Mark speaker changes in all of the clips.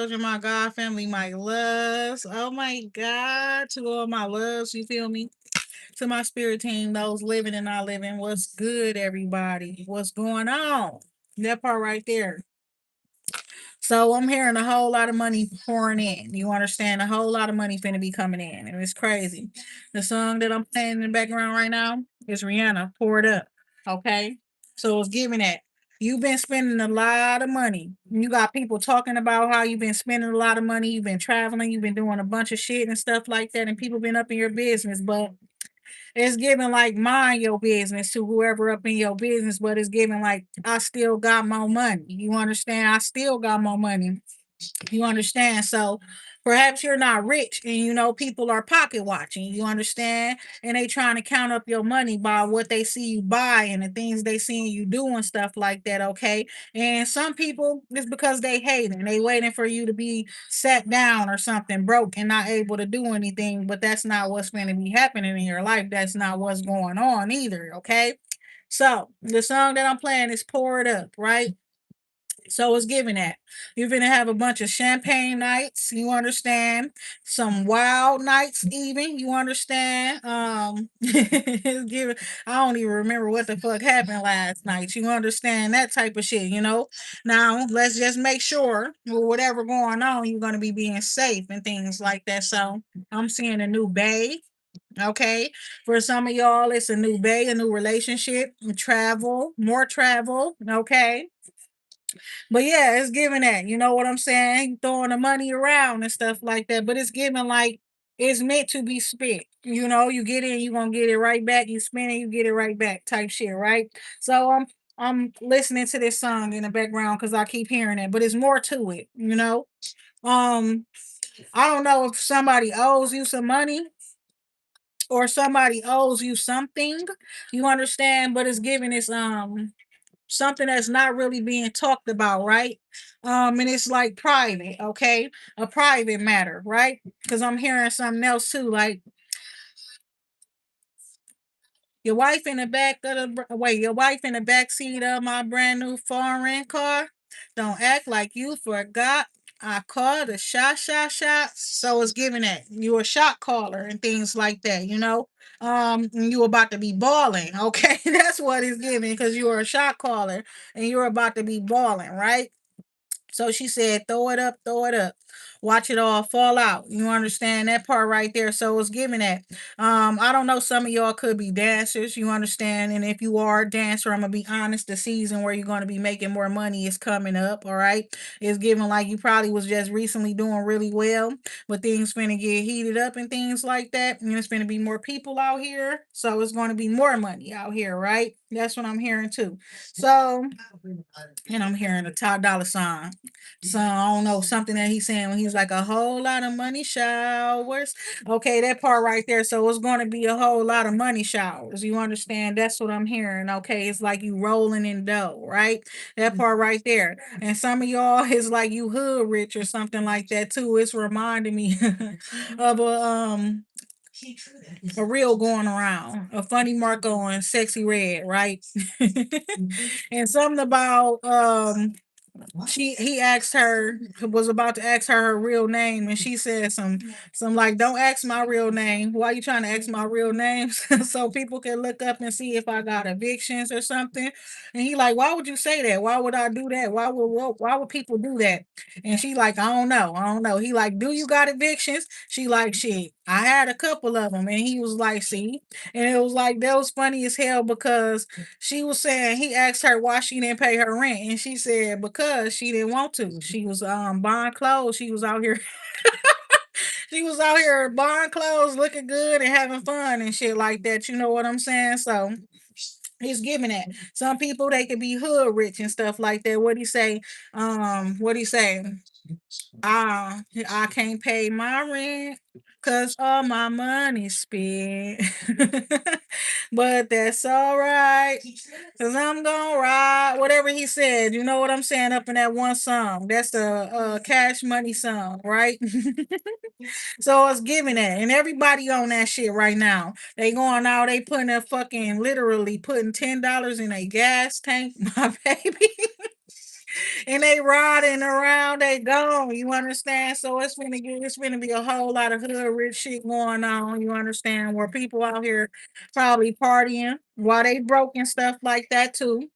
Speaker 1: children, my God family, my loves. Oh my God, to all my loves, you feel me? To my spirit team, those living and not living. What's good, everybody? What's going on? That part right there. So I'm hearing a whole lot of money pouring in. You understand? A whole lot of money finna be coming in, and it's crazy. The song that I'm playing in the background right now is Rihanna. Pour it up, okay? So it's giving that. You've been spending a lot of money. You got people talking about how you've been spending a lot of money. You've been traveling. You've been doing a bunch of shit and stuff like that, and people been up in your business. But it's giving like mind your business to whoever up in your business, but it's giving like I still got more money. You understand? I still got more money. You understand? So perhaps you're not rich and you know people are pocket watching. You understand? And they trying to count up your money by what they see you buy and the things they seeing you do and stuff like that. Okay. And some people it's because they hating. They waiting for you to be sat down or something broke and not able to do anything. But that's not what's going to be happening in your life. That's not what's going on either. Okay. So the song that I'm playing is Pour It Up, right? So it's giving that. You're gonna have a bunch of champagne nights, you understand? Some wild nights, even, you understand? It's giving I don't even remember what the fuck happened last night. You understand that type of shit, you know? Now let's just make sure with whatever going on, you're gonna be being safe and things like that. So I'm seeing a new bae. Okay. For some of y'all, it's a new bae, a new relationship, travel, more travel. Okay, but yeah, it's giving that. You know what I'm saying? Throwing the money around and stuff like that. But it's giving like it's meant to be spent. You know, you get it, you're gonna get it right back. You spend it, you get it right back, type shit, right? So I'm listening to this song in the background because I keep hearing it, but it's more to it, you know. Um, I don't know if somebody owes you some money or somebody owes you something, you understand, but it's giving this something that's not really being talked about, right? And it's like private, okay? A private matter, right? Because I'm hearing something else too, like your wife in the back of your wife in the back seat of my brand new foreign car. Don't act like you forgot. I called a shot. So it's giving that you a shot caller and things like that, you know. And you about to be balling, okay? That's what it's giving because you are a shot caller and you're about to be balling, right? So she said, throw it up, throw it up. Watch it all fall out. You understand that part right there. So it's giving that. I don't know, some of y'all could be dancers, you understand. And if you are a dancer, I'm gonna be honest, the season where you're gonna be making more money is coming up. All right. It's giving like you probably was just recently doing really well, but things finna get heated up and things like that. And it's gonna be more people out here. So it's gonna be more money out here, right? That's what I'm hearing too. So and I'm hearing a top dollar sign. So I don't know something that he's saying when he's like a whole lot of money showers. Okay, that part right there. So it's going to be a whole lot of money showers. You understand? That's what I'm hearing. Okay, it's like you rolling in dough, right? That part right there. And some of y'all is like you hood rich or something like that too. It's reminding me of a reel going around, a funny Marco and sexy red, right? And something about he asked her was about to ask her real name and she said some like don't ask my real name. Why you trying to ask my real name? So people can look up and see if I got evictions or something. And he like, why would you say that? Why would I do that? Why would people do that? And she like, I don't know. He like, do you got evictions? She like, shit, I had a couple of them. And he was like, see. And it was like that was funny as hell because she was saying he asked her why she didn't pay her rent, and she said because she didn't want to. She was buying clothes. She was out here. She was out here buying clothes, looking good, and having fun and shit like that. You know what I'm saying? So he's giving that. Some people they could be hood rich and stuff like that. What he say? What he say? I can't pay my rent because all my money spent. But that's all right. Cause I'm gonna ride. Whatever he said, you know what I'm saying, up in that one song. That's the cash money song, right? So it's giving that. And everybody on that shit right now. They going out, they putting a fucking literally putting $10 in a gas tank, my baby. And they riding around, they gone. You understand? So it's gonna be a whole lot of hood rich shit going on. You understand? Where people out here probably partying while they broke and stuff like that too.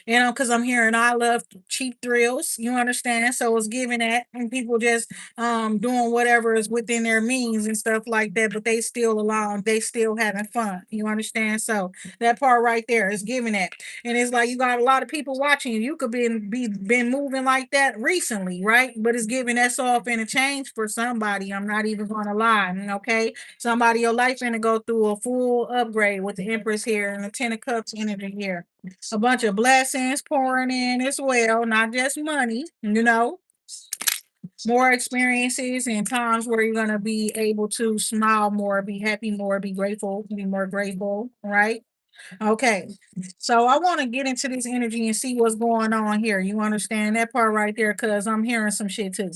Speaker 1: Because I'm hearing I love cheap thrills. You understand? So it's giving that, and people just doing whatever is within their means and stuff like that. But they still alone. They still having fun. You understand? So that part right there is giving that, and it's like you got a lot of people watching you. You could been moving like that recently, right? But it's giving that's all in a change for somebody. I'm not even gonna lie. Okay, somebody your life gonna go through a full upgrade with the Empress here and the Ten of Cups energy here, a bunch of blessings pouring in as well, not just money, more experiences and times where you're going to be able to smile more, be happy more, be grateful, be more grateful, right? Okay. So I want to get into this energy and see what's going on here. You understand that part right there? Because I'm hearing some shit too.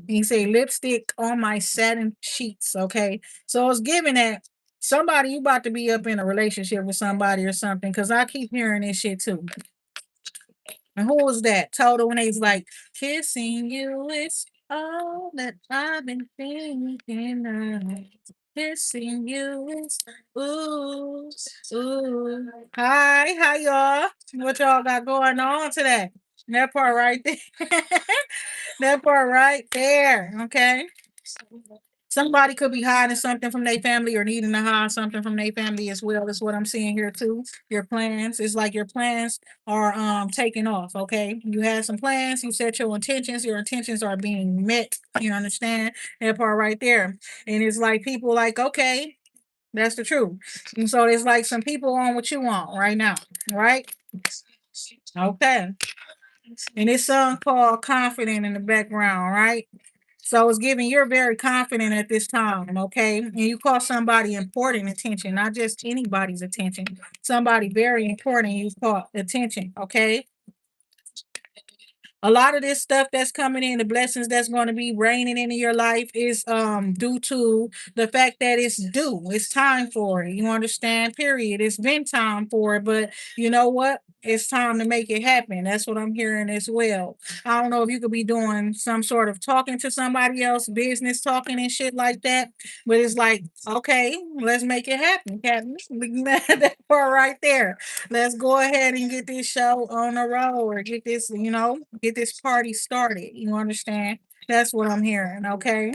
Speaker 1: You say lipstick on my satin sheets. Okay. So it's giving that somebody you about to be up in a relationship with somebody or something. Cause I keep hearing this shit too. And who was that? Total when he's like, kissing you is all that I've been thinking of. Kissing you is ooh, ooh. Hi, how y'all? What y'all got going on today? That part right there. That part right there. Okay. Somebody could be hiding something from their family or needing to hide something from their family as well. Is what I'm seeing here too. Your plans. It's like your plans are taking off. Okay. You had some plans, you set your intentions are being met. You understand that part right there. And it's like people like, okay, that's the truth. And so it's like some people on what you want right now. Right? Okay. And this song called Confident in the background, right? So it's giving you're very confident at this time, okay? And you call somebody important attention, not just anybody's attention. Somebody very important you call attention, okay? A lot of this stuff that's coming in, the blessings that's going to be raining into your life is due to the fact that it's due. It's time for it. You understand? Period. It's been time for it, but you know what? It's time to make it happen. That's what I'm hearing as well. I don't know if you could be doing some sort of talking to somebody else, business talking and shit like that, but it's like, okay, let's make it happen, Captain. That part right there. Let's go ahead and get this show on the road or get this, get this party started. You understand? That's what I'm hearing. Okay.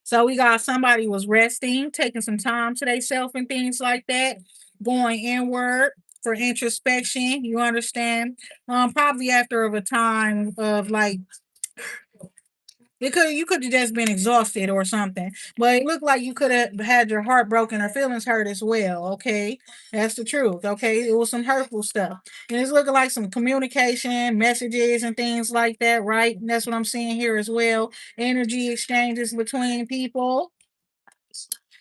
Speaker 1: So we got somebody was resting, taking some time to themselves and things like that, going inward for introspection. You understand? Probably after of a time of like you could have just been exhausted or something, but it looked like you could have had your heart broken or feelings hurt as well. Okay, that's the truth. Okay, it was some hurtful stuff, and it's looking like some communication, messages, and things like that. Right, and that's what I'm seeing here as well. Energy exchanges between people.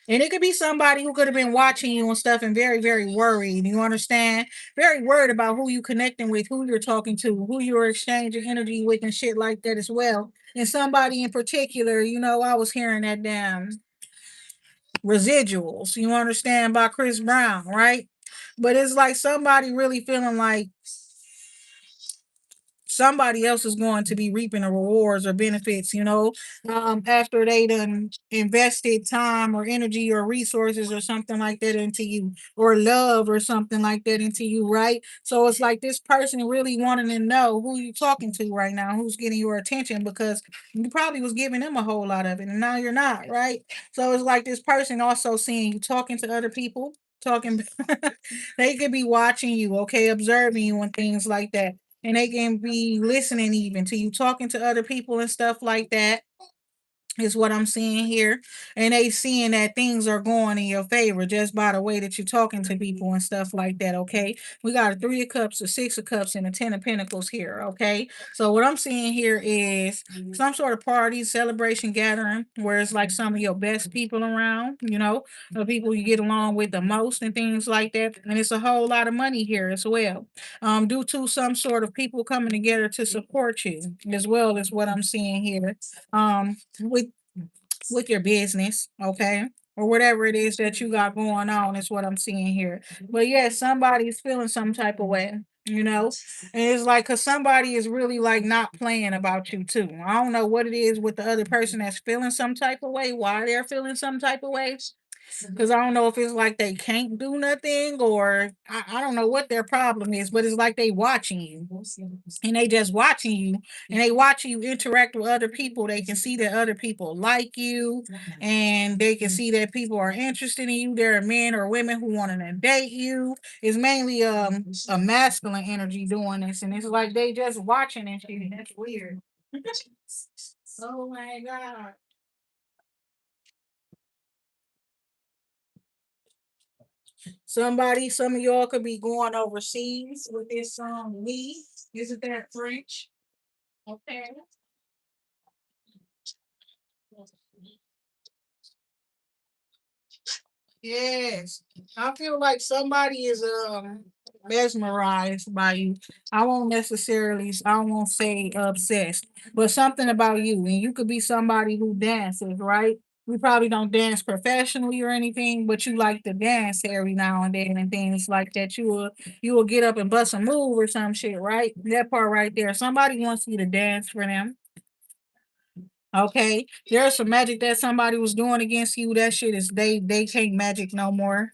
Speaker 1: And it could be somebody who could have been watching you and stuff and very, very worried. You understand? Very worried about who you connecting with, who you're talking to, who you're exchanging energy with, and shit like that as well. And somebody in particular, I was hearing that damn residuals, you understand, by Chris Brown, right? But it's like somebody really feeling like somebody else is going to be reaping the rewards or benefits, after they done invested time or energy or resources or something like that into you, or love or something like that into you, right? So it's like this person really wanting to know who you talking to right now, who's getting your attention, because you probably was giving them a whole lot of it and now you're not, right? So it's like this person also seeing you talking to other people, talking they could be watching you, okay, observing you and things like that, and they can be listening even to you talking to other people and stuff like that is what I'm seeing here. And they seeing that things are going in your favor just by the way that you're talking to people and stuff like that. Okay. We got a 3 of Cups, a 6 of Cups, and a 10 of Pentacles here. Okay. So what I'm seeing here is some sort of party, celebration, gathering where it's like some of your best people around, the people you get along with the most and things like that. And it's a whole lot of money here as well. Due to some sort of people coming together to support you as well as what I'm seeing here. With your business, okay? Or whatever it is that you got going on is what I'm seeing here. But yeah, somebody's feeling some type of way. you know. And it's like, because somebody is really like not playing about you too. I don't know what it is with the other person that's feeling some type of way, why they're feeling some type of way. Because I don't know if it's like they can't do nothing, or I don't know what their problem is, but it's like they watching you, and they just watching you, and they watching you interact with other people. They can see that other people like you, and they can see that people are interested in you. There are men or women who want to date you. It's mainly a masculine energy doing this, and it's like they just watching and shit. That's weird. Oh my god. Some of y'all could be going overseas with this we. Isn't that French? Okay. Yes. I feel like somebody is mesmerized by you. I won't say obsessed, but something about you. And you could be somebody who dances, right? You probably don't dance professionally or anything, but you like to dance every now and then and things like that. You will get up and bust a move or some shit, right? That part right there. Somebody wants you to dance for them. Okay. There's some magic that somebody was doing against you. That shit is they can't magic no more.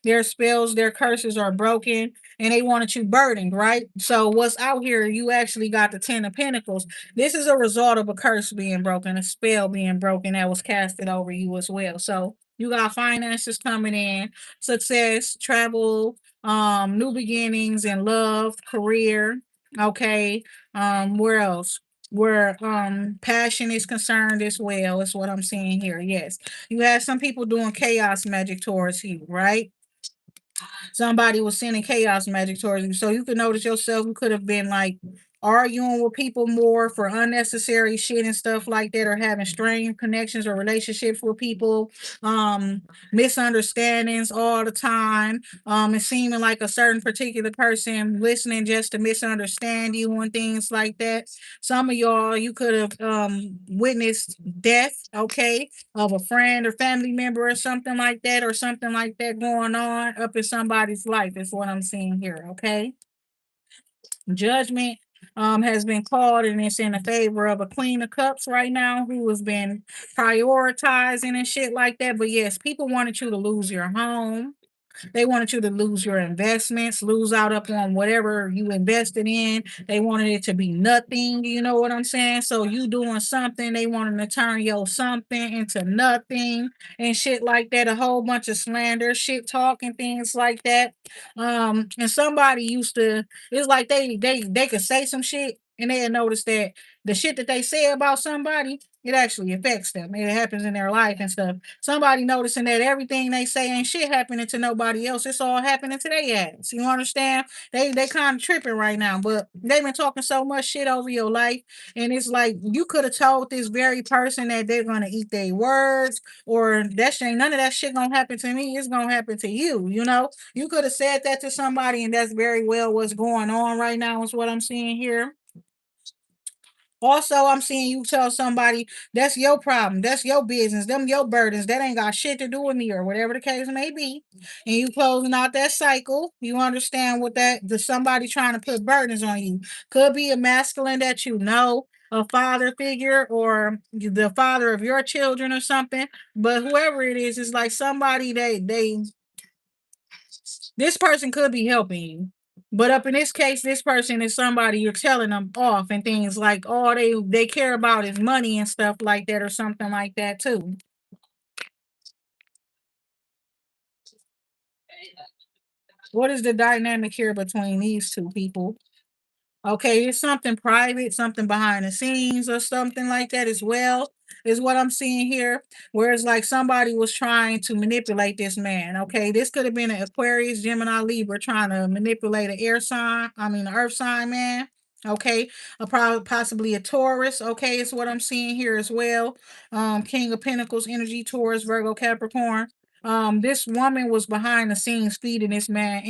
Speaker 1: Their spells, their curses are broken, and they wanted you burdened, right? So what's out here, you actually got the Ten of Pentacles. This is a result of a curse being broken, a spell being broken that was casted over you as well. So you got finances coming in, success, travel, new beginnings and love, career. Okay. Where else? Where passion is concerned as well, is what I'm seeing here. Yes. You have some people doing chaos magic towards you, right? Somebody was sending chaos magic towards you. So you could notice yourself, you could have been like arguing with people more for unnecessary shit and stuff like that, or having strained connections or relationships with people, misunderstandings all the time, and seeming like a certain particular person listening just to misunderstand you and things like that. Some of y'all, you could have witnessed death, okay, of a friend or family member or something like that, or something like that going on up in somebody's life, is what I'm seeing here. Okay. Judgment has been called, and it's in the favor of a Queen of Cups right now, who has been prioritizing and shit like that. But yes, people wanted you to lose your home. They wanted you to lose your investments, lose out up on whatever you invested in. They wanted it to be nothing. You know what I'm saying? So you doing something, they wanted to turn your something into nothing and shit like that. A whole bunch of slander, shit talk, and things like that. And somebody used to. It's like they could say some shit, and they notice that the shit that they say about somebody, it actually affects them. It happens in their life and stuff. Somebody noticing that everything they say ain't shit happening to nobody else. It's all happening to their ass. You understand? They kind of tripping right now, but they've been talking so much shit over your life, and it's like you could have told this very person that they're gonna eat their words, or that shit, none of that shit gonna happen to me. It's gonna happen to you. You know, you could have said that to somebody, and that's very well what's going on right now. Is what I'm seeing here. Also, I'm seeing you tell somebody that's your problem, that's your business, them your burdens, that ain't got shit to do with me, or whatever the case may be. And you closing out that cycle. You understand what that the somebody trying to put burdens on you. Could be a masculine that you know, a father figure, or the father of your children or something. But whoever it is like somebody they this person could be helping you. But up in this case, this person is somebody you're telling them off and things like, all they care about is money and stuff like that, or something like that too. What is the dynamic here between these two people? Okay, it's something private, something behind the scenes, or something like that as well, is what I'm seeing here. Whereas, like, somebody was trying to manipulate this man. Okay, this could have been an Aquarius, Gemini, Libra trying to manipulate an air sign, I mean, an earth sign man. Okay, possibly a Taurus. Okay, is what I'm seeing here as well. King of Pentacles, energy, Taurus, Virgo, Capricorn. This woman was behind the scenes feeding this man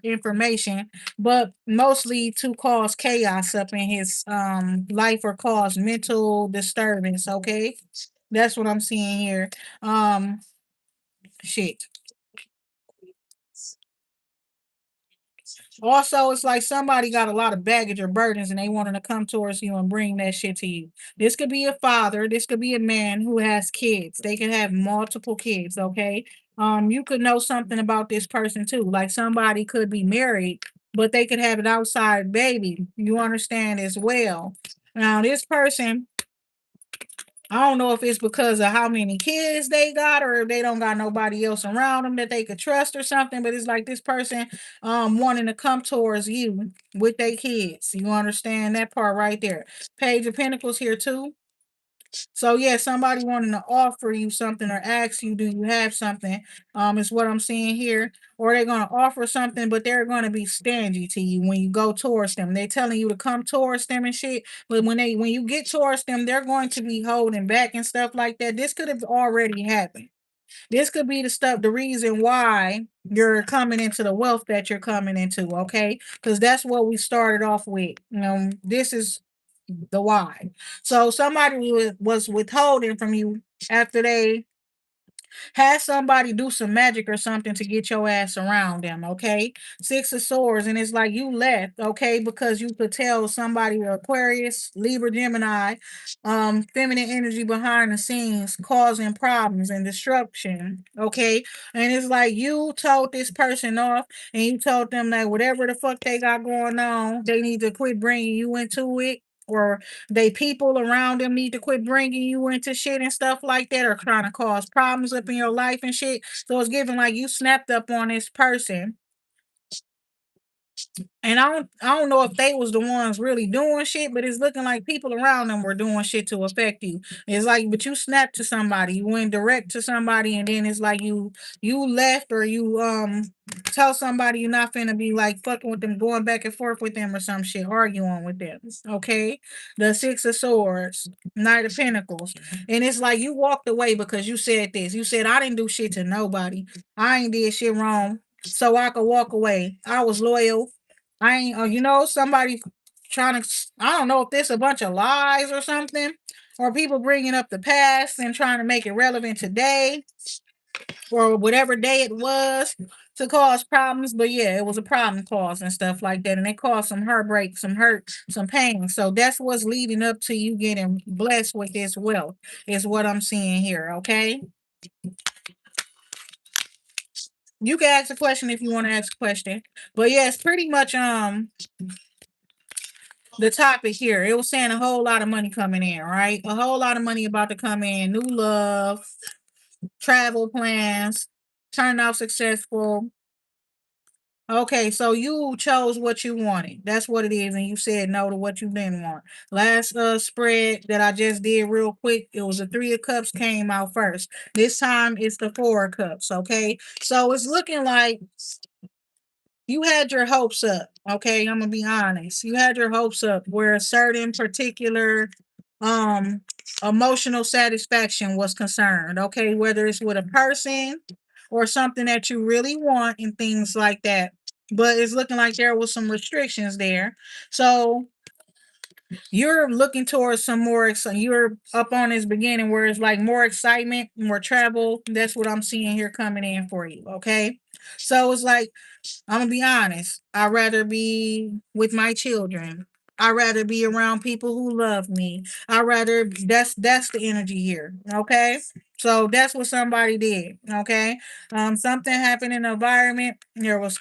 Speaker 1: information, but mostly to cause chaos up in his life, or cause mental disturbance. Okay, that's what I'm seeing here. um Shit. Also, it's like somebody got a lot of baggage or burdens and they wanting to come towards you and bring that shit to you. This could be a father, this could be a man who has kids. They can have multiple kids, okay? You could know something about this person too. Like somebody could be married, but they could have an outside baby. You understand as well. Now, this person, I don't know if it's because of how many kids they got or if they don't got nobody else around them that they could trust or something, but it's like this person wanting to come towards you with their kids. You understand that part right there. Page of Pentacles here too. So yeah, somebody wanting to offer you something or ask you, do you have something? Is what I'm seeing here. Or they're gonna offer something, but they're gonna be stingy to you when you go towards them. They're telling you to come towards them and shit. But when you get towards them, they're going to be holding back and stuff like that. This could have already happened. This could be the reason why you're coming into the wealth that you're coming into, okay? Because that's what we started off with. This is the why. So somebody was withholding from you after they had somebody do some magic or something to get your ass around them, okay? Six of Swords, and it's like you left, okay, because you could tell somebody Aquarius, Libra, Gemini, feminine energy behind the scenes causing problems and disruption, okay? And it's like you told this person off and you told them that whatever the fuck they got going on, they need to quit bringing you into it, or they people around them need to quit bringing you into shit and stuff like that, or trying to cause problems up in your life and shit. So it's giving like you snapped up on this person, and I don't know if they was the ones really doing shit, but it's looking like people around them were doing shit to affect you. It's like, but you snapped to somebody, you went direct to somebody, and then it's like you left, or you tell somebody you're not finna be like fucking with them, going back and forth with them or some shit, arguing with them. Okay. The Six of Swords, Knight of Pentacles. And it's like you walked away because you said this. You said, I didn't do shit to nobody. I ain't did shit wrong. So I could walk away. I was loyal. I ain't, somebody trying to, I don't know if this a bunch of lies or something, or people bringing up the past and trying to make it relevant today or whatever day it was to cause problems. But yeah, it was a problem cause and stuff like that. And it caused some heartbreak, some hurt, some pain. So that's what's leading up to you getting blessed with this wealth, is what I'm seeing here. Okay. You can ask a question if you want to ask a question. But yeah, it's pretty much the topic here. It was saying a whole lot of money coming in, right? A whole lot of money about to come in, new love, travel plans, turning out successful. Okay, so you chose what you wanted. That's what it is, and you said no to what you didn't want. Last spread that I just did real quick, it was the Three of Cups came out first. This time it's the Four of Cups. Okay, so it's looking like you had your hopes up. Okay, I'm gonna be honest. You had your hopes up where a certain particular um emotional satisfaction was concerned. Okay, whether it's with a person or something that you really want and things like that. But it's looking like there was some restrictions there. So you're looking towards some more you're up on this beginning where it's like more excitement, more travel. That's what I'm seeing here coming in for you. Okay. So it's like, I'm gonna be honest. I'd rather be with my children. I'd rather be around people who love me. I'd rather that's the energy here. Okay. So that's what somebody did. Okay. Something happened in the environment. There was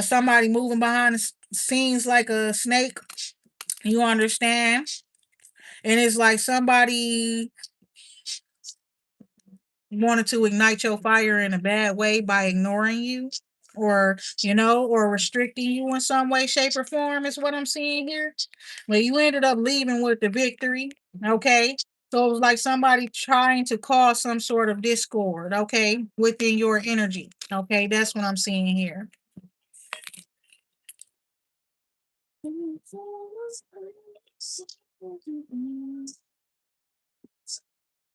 Speaker 1: somebody moving behind the scenes like a snake. You understand? And it's like somebody wanted to ignite your fire in a bad way by ignoring you, or or restricting you in some way, shape, or form, is what I'm seeing here. But you ended up leaving with the victory. Okay. So it was like somebody trying to cause some sort of discord, okay, within your energy. Okay, that's what I'm seeing here.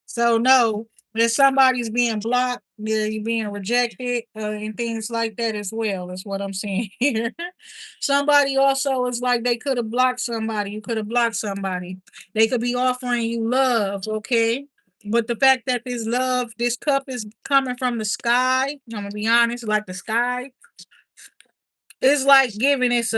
Speaker 1: So no, if somebody's being blocked, you're being rejected, and things like that as well. Is what I'm saying here. Somebody also is like they could have blocked somebody. You could have blocked somebody. They could be offering you love, okay? But the fact that this love, this cup is coming from the sky, I'm gonna be honest, like the sky. It's like giving it's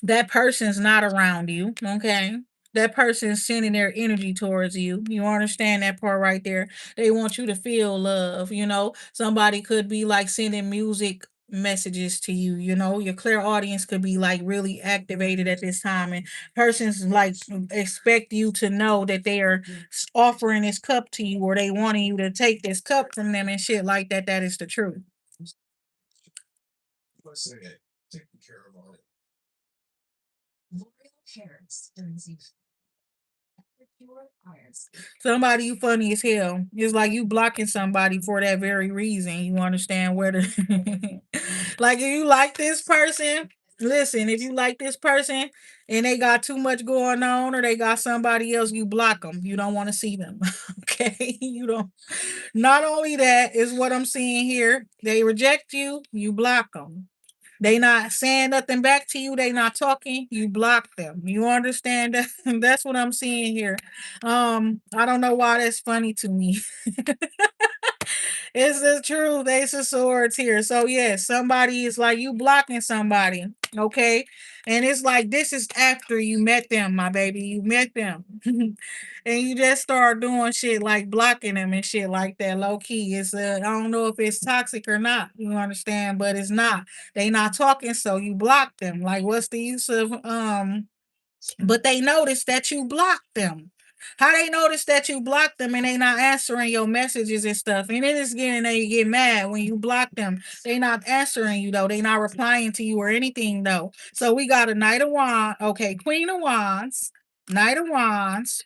Speaker 1: that person's not around you, okay? That person's sending their energy towards you. You understand that part right there? They want you to feel love, you know? Somebody could be like sending music messages to you, you know? Your clear audience could be like really activated at this time, and persons like expect you to know that they are offering this cup to you, or they wanting you to take this cup from them and shit like that. That is the truth. Somebody you funny as hell. It's like you blocking somebody for that very reason. You understand where the like if you like this person, listen, if you like this person and they got too much going on or they got somebody else, you block them. You don't want to see them. Okay? You don't. Not only that is what I'm seeing here. They reject you, you block them. They not saying nothing back to you. They not talking. You block them. You understand that? That's what I'm seeing here. I don't know why that's funny to me. It's the truth. Ace of Swords here. So yes, somebody is like you blocking somebody, okay? And it's like this is after you met them, my baby. You met them, and you just start doing shit like blocking them and shit like that. Low key, it's I don't know if it's toxic or not. You understand? But it's not. They not talking, so you block them. Like, what's the use of but they notice that you blocked them. How they notice that you blocked them and they not answering your messages and stuff. And it is getting they get mad when you block them. They not answering you though. They not replying to you or anything though. So we got a Knight of Wands. Okay, Queen of Wands, Knight of Wands,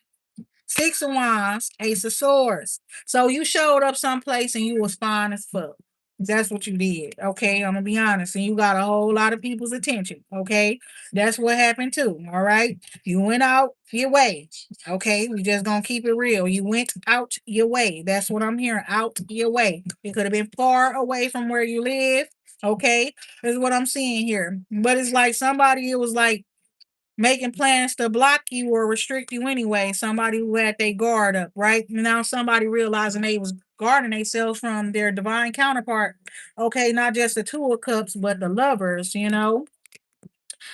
Speaker 1: Six of Wands, Ace of Swords. So you showed up someplace and you was fine as fuck. That's what you did. Okay, I'm gonna be honest. And you got a whole lot of people's attention. Okay, that's what happened too. All right, you went out your way. Okay, we just gonna keep it real. You went out your way. That's what I'm hearing. Out your way. It could have been far away from where you live. Okay, is what I'm seeing here. But it's like somebody. It was like making plans to block you or restrict you anyway. Somebody who had their guard up, right? Now somebody realizing they was guarding themselves from their divine counterpart. Okay, not just the two of cups, but the lovers, you know.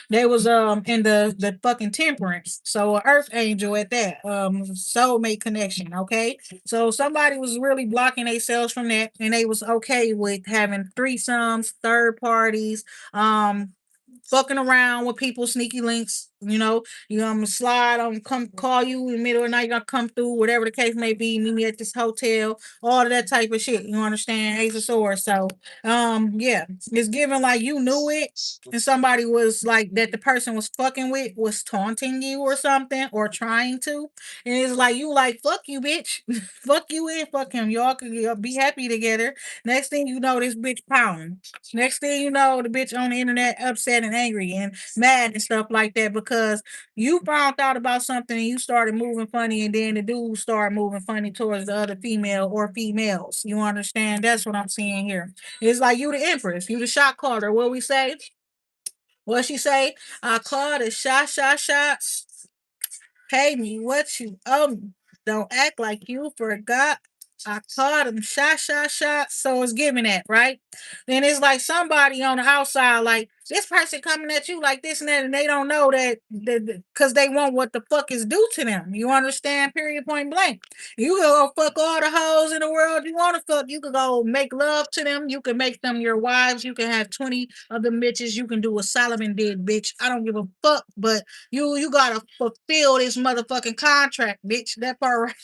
Speaker 1: They was in the fucking temperance. So a earth angel at that. Soulmate connection, okay? So somebody was really blocking themselves from that and they was okay with having threesomes, third parties, fucking around with people, sneaky links. You slide on, come call you in the middle of the night, gonna come through, whatever the case may be, meet me at this hotel, all of that type of shit. You understand? Ace of Swords. So, yeah, it's given like you knew it, and somebody was like that the person was fucking with was taunting you or something, or trying to, and it's like you like fuck you, bitch, fuck you and fuck him. Y'all could be happy together. Next thing you know, this bitch pounding. Next thing you know, the bitch on the internet upset and angry and mad and stuff like that because you found out about something and you started moving funny, and then the dude started moving funny towards the other female or females. You understand? That's what I'm seeing here. It's like you the empress, you the shot caller. What we say? What she say? I call the shots. Pay me what you owe me. Don't act like you forgot. I caught him shot. So it's giving that, right? Then it's like somebody on the outside, like this person coming at you like this and that, and they don't know that because they want what the fuck is due to them. You understand? Period, point blank. You can go fuck all the hoes in the world you want to fuck. You could go make love to them. You can make them your wives. You can have 20 of the bitches. You can do what Solomon did, bitch. I don't give a fuck, but you gotta fulfill this motherfucking contract, bitch. That part right.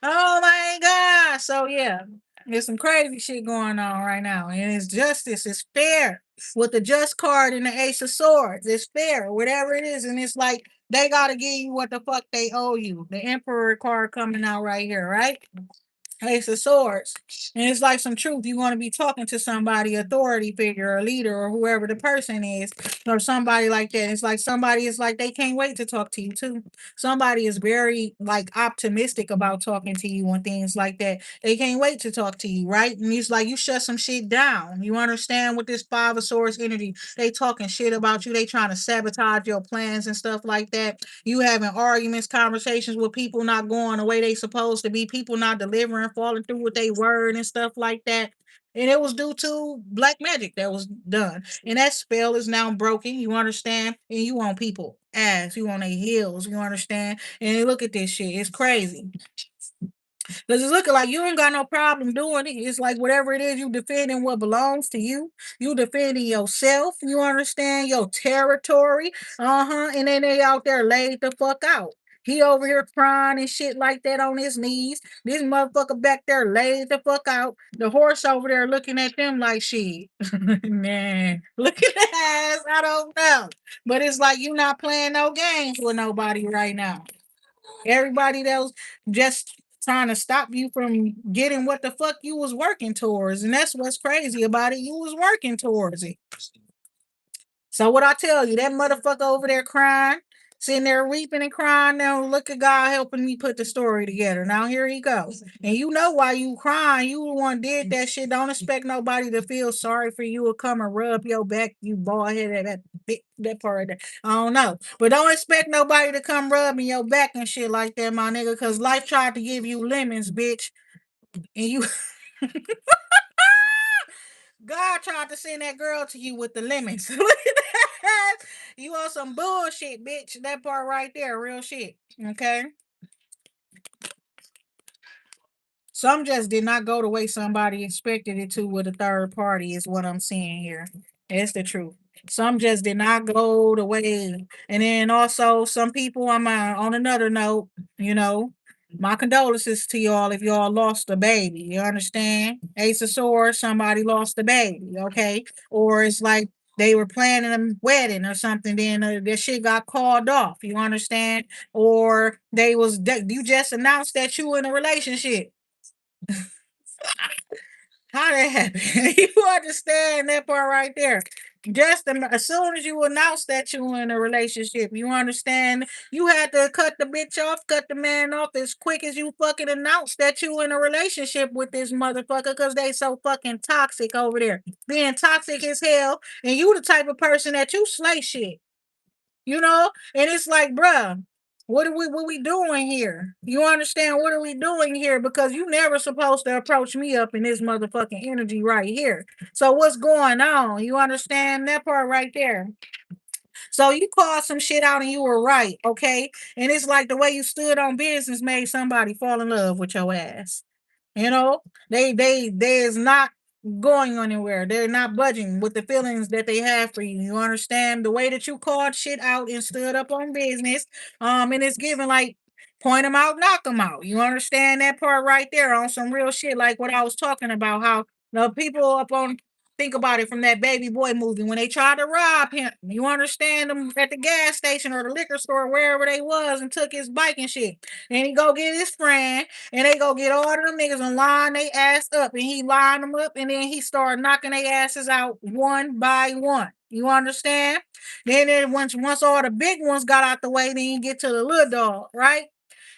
Speaker 1: Oh my god. So yeah, there's some crazy shit going on right now. And it's justice, it's fair. With the just card and the ace of swords. It's fair, whatever it is. And it's like they gotta give you what the fuck they owe you. The emperor card coming out right here, right? Ace of Swords. And it's like some truth. You want to be talking to somebody, authority figure, or leader, or whoever the person is, or somebody like that. It's like somebody is like they can't wait to talk to you too. Somebody is very like optimistic about talking to you and things like that. They can't wait to talk to you, right? And it's like you shut some shit down. You understand with this Five of Swords energy? They talking shit about you. They trying to sabotage your plans and stuff like that. You having arguments, conversations with people not going the way they supposed to be, people not delivering, falling through with their word and stuff like that. And it was due to black magic that was done. And that spell is now broken. You understand? And you on people ass. You on their heels. You understand? And look at this shit. It's crazy. Because it's looking like you ain't got no problem doing it. It's like whatever it is, you defending what belongs to you. You defending yourself. You understand your territory. Uh-huh. And then they out there laid the fuck out. He over here crying and shit like that on his knees. This motherfucker back there laid the fuck out. The horse over there looking at them like shit. Man, look at that ass. I don't know. But it's like you not playing no games with nobody right now. Everybody that was just trying to stop you from getting what the fuck you was working towards. And that's what's crazy about it. You was working towards it. So what I tell you, that motherfucker over there crying, sitting there weeping and crying. Now look at God helping me put the story together. Now here he goes. And you know why you crying. You the one did that shit. Don't expect nobody to feel sorry for you or come and rub your back, you bald headed that part of that. I don't know. But don't expect nobody to come rubbing your back and shit like that, my nigga. Cause life tried to give you lemons, bitch. And you God tried to send that girl to you with the lemons. Look at that. You on some bullshit, bitch. That part right there, real shit. Okay. Some just did not go the way somebody expected it to with a third party, is what I'm seeing here. It's the truth. Some just did not go the way. And then also, some people, on another note, you know, my condolences to y'all if y'all lost a baby. You understand? Ace of Swords, somebody lost a baby, okay? Or it's like they were planning a wedding or something, then their shit got called off. You understand? Or you just announced that you in a relationship. How that happen? You understand that part right there. As soon as you announce that you in a relationship, you understand you had to cut the bitch off, cut the man off as quick as you fucking announced that you in a relationship with this motherfucker because they so fucking toxic over there. Being toxic as hell, and you the type of person that you slay shit. You know? And it's like, bruh, what we doing here? You understand what are we doing here? Because you never supposed to approach me up in this motherfucking energy right here. So what's going on? You understand that part right there? So you called some shit out and you were right, okay? And it's like the way you stood on business made somebody fall in love with your ass. You know, they is not going anywhere. They're not budging with the feelings that they have for you. You understand the way that you called shit out and stood up on business. And it's given like point them out, knock them out. You understand that part right there on some real shit, like what I was talking about. How the people up on think about it from that baby boy movie when they tried to rob him. You understand them at the gas station or the liquor store, wherever they was, and took his bike and shit. And he go get his friend and they go get all of them niggas and line they ass up. And he lined them up and then he started knocking their asses out one by one. You understand? Then once all the big ones got out the way, then you get to the little dog, right?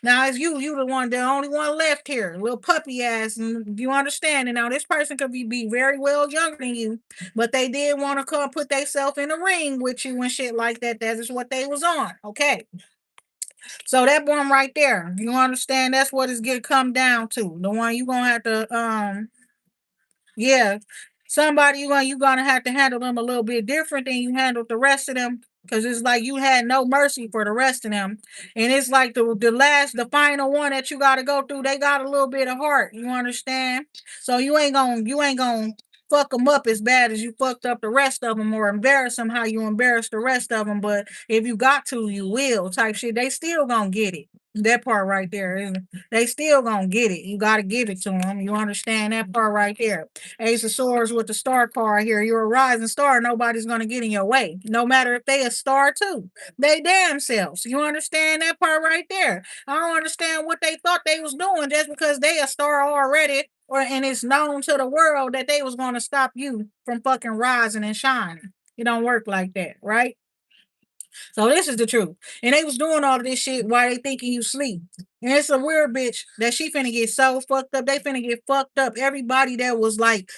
Speaker 1: Now it's you the only one left here, little puppy ass, and you understand. And now this person could be very well younger than you, but they did want to come put themselves in the ring with you and shit like that. That is what they was on. Okay. So that one right there, you understand? That's what it's gonna come down to. The one you gonna have to yeah. Somebody you gonna have to handle them a little bit different than you handled the rest of them. Cause it's like you had no mercy for the rest of them. And it's like the final one that you gotta go through, they got a little bit of heart. You understand? So you ain't gonna fuck them up as bad as you fucked up the rest of them or embarrass them how you embarrassed the rest of them. But if you got to, you will type shit. They still gonna get it. That part right there. They still gonna get it. You gotta give it to them. You understand that part right there. Ace of Swords with the star card here. You're a rising star. Nobody's gonna get in your way. No matter if they a star too. They damn selves. You understand that part right there. I don't understand what they thought they was doing just because they a star already. And it's known to the world that they was gonna stop you from fucking rising and shining. It don't work like that, right? So this is the truth. And they was doing all of this shit while they thinking you sleep. And it's a weird bitch that she finna get so fucked up. They finna get fucked up. Everybody that was like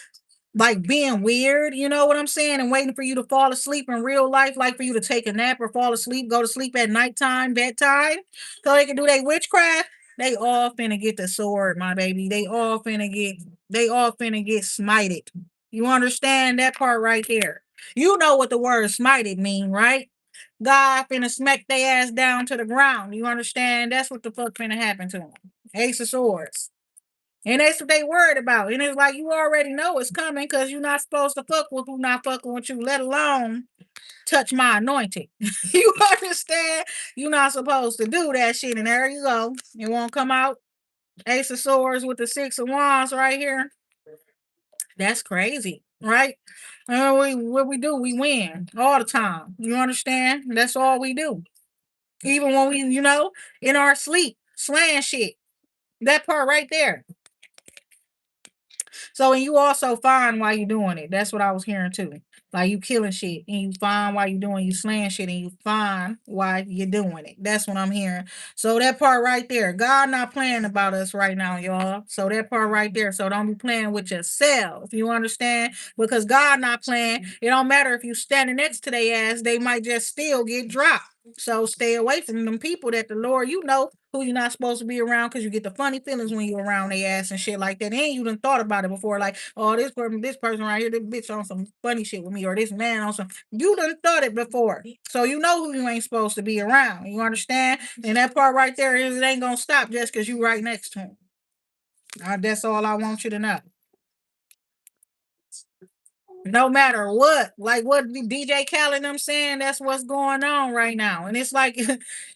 Speaker 1: being weird, you know what I'm saying, and waiting for you to fall asleep in real life, like for you to take a nap or fall asleep, go to sleep at nighttime, bedtime, so they can do their witchcraft. They all finna get the sword, my baby. They all finna get smited. You understand that part right there? You know what the word smited mean, right? God finna smack their ass down to the ground. You understand? That's what the fuck finna happen to them. Ace of Swords. And that's what they worried about. And it's like you already know it's coming because you're not supposed to fuck with who not fucking with you, let alone touch my anointing. You understand? You're not supposed to do that shit. And there you go. It won't come out. Ace of Swords with the Six of Wands right here. That's crazy, right? What we do, we win all the time. You understand? That's all we do. Even when we, in our sleep, slaying shit. That part right there. So, and you also find why you doing it. That's what I was hearing too. Like you killing shit and you find why you doing you slaying shit and you find why you're doing it. That's what I'm hearing. So that part right there, God not playing about us right now, y'all. So that part right there. So don't be playing with yourself. You understand? Because God not playing. It don't matter if you standing next to their ass, they might just still get dropped. So stay away from them people that the Lord, who you're not supposed to be around because you get the funny feelings when you're around their ass and shit like that. And you done thought about it before, like, oh, this person right here, this bitch on some funny shit with me, or this man on some. You done thought it before, so you know who you ain't supposed to be around. You understand? And that part right there is it ain't gonna stop just because you right next to him. That's all I want you to know. No matter what, like what DJ Khaled them saying, that's what's going on right now. And it's like,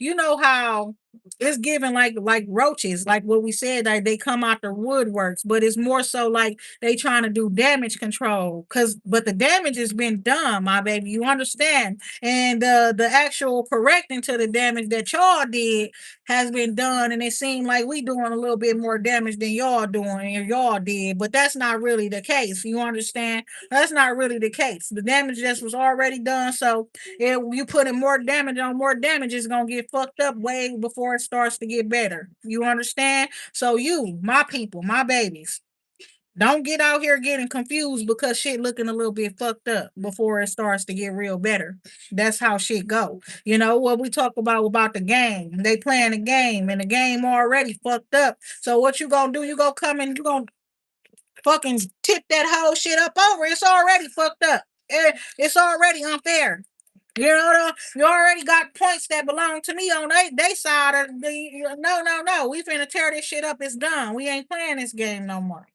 Speaker 1: you know how it's given like roaches, like what we said, that they come out the woodworks, but it's more so like they trying to do damage control. But the damage has been done, my baby. You understand? And the actual correcting to the damage that y'all did has been done, and it seemed like we doing a little bit more damage than y'all doing, and y'all did, but that's not really the case. You understand? That's not really the case. The damage just was already done. So if you putting more damage on more damage, it's gonna get fucked up way before it starts to get better. You understand? So you, my people, my babies, don't get out here getting confused because shit looking a little bit fucked up before it starts to get real better. That's how shit go. You know what we talk about the game. They playing the game and the game already fucked up. So what you gonna do? You gonna come and you gonna fucking tip that whole shit up over. It's already fucked up. It's already unfair. You already got points that belong to me on they side of the no. We finna tear this shit up. It's done. We ain't playing this game no more.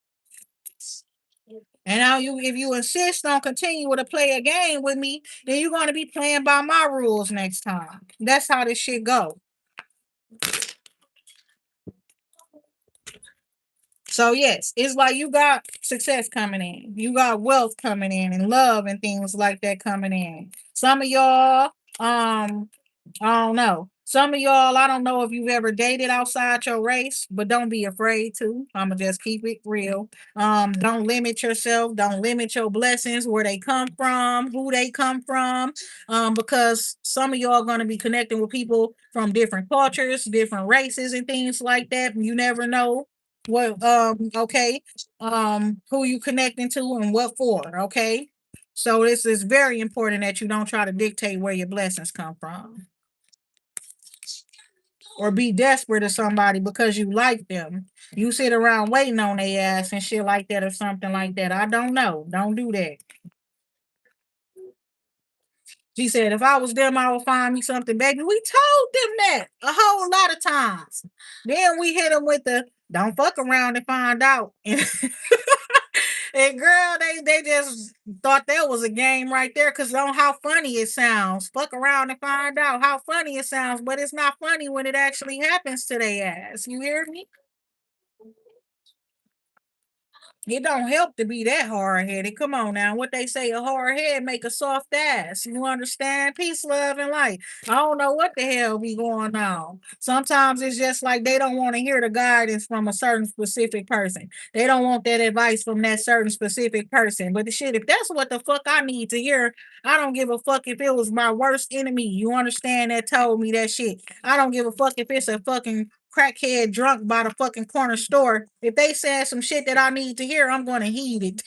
Speaker 1: And now if you insist on continuing to play a game with me, then you're gonna be playing by my rules next time. That's how this shit go. So yes, it's like you got success coming in, you got wealth coming in, and love and things like that coming in. Some of y'all, I don't know. Some of y'all, I don't know if you've ever dated outside your race, but don't be afraid to. I'ma just keep it real. Don't limit yourself. Don't limit your blessings, where they come from, who they come from. Because some of y'all gonna be connecting with people from different cultures, different races, and things like that. You never know what okay who you connecting to and what for, okay? So this is very important that you don't try to dictate where your blessings come from or be desperate to somebody because you like them. You sit around waiting on their ass and shit like that or something like that. I don't know. Don't do that. She said, if I was them, I would find me something, baby. We told them that a whole lot of times. Then we hit them with the don't fuck around and find out. And girl, they just thought that was a game right there because on how funny it sounds. Fuck around and find out how funny it sounds, but it's not funny when it actually happens to their ass. You hear me? It don't help to be that hard headed. Come on now. What they say, a hard head make a soft ass. You understand? Peace, love, and light. I don't know what the hell be going on. Sometimes it's just like they don't want to hear the guidance from a certain specific person. They don't want that advice from that certain specific person. But the shit, if that's what the fuck I need to hear, I don't give a fuck if it was my worst enemy. You understand that told me that shit. I don't give a fuck if it's a fucking crackhead drunk by the fucking corner store. If they said some shit that I need to hear, I'm gonna heed it.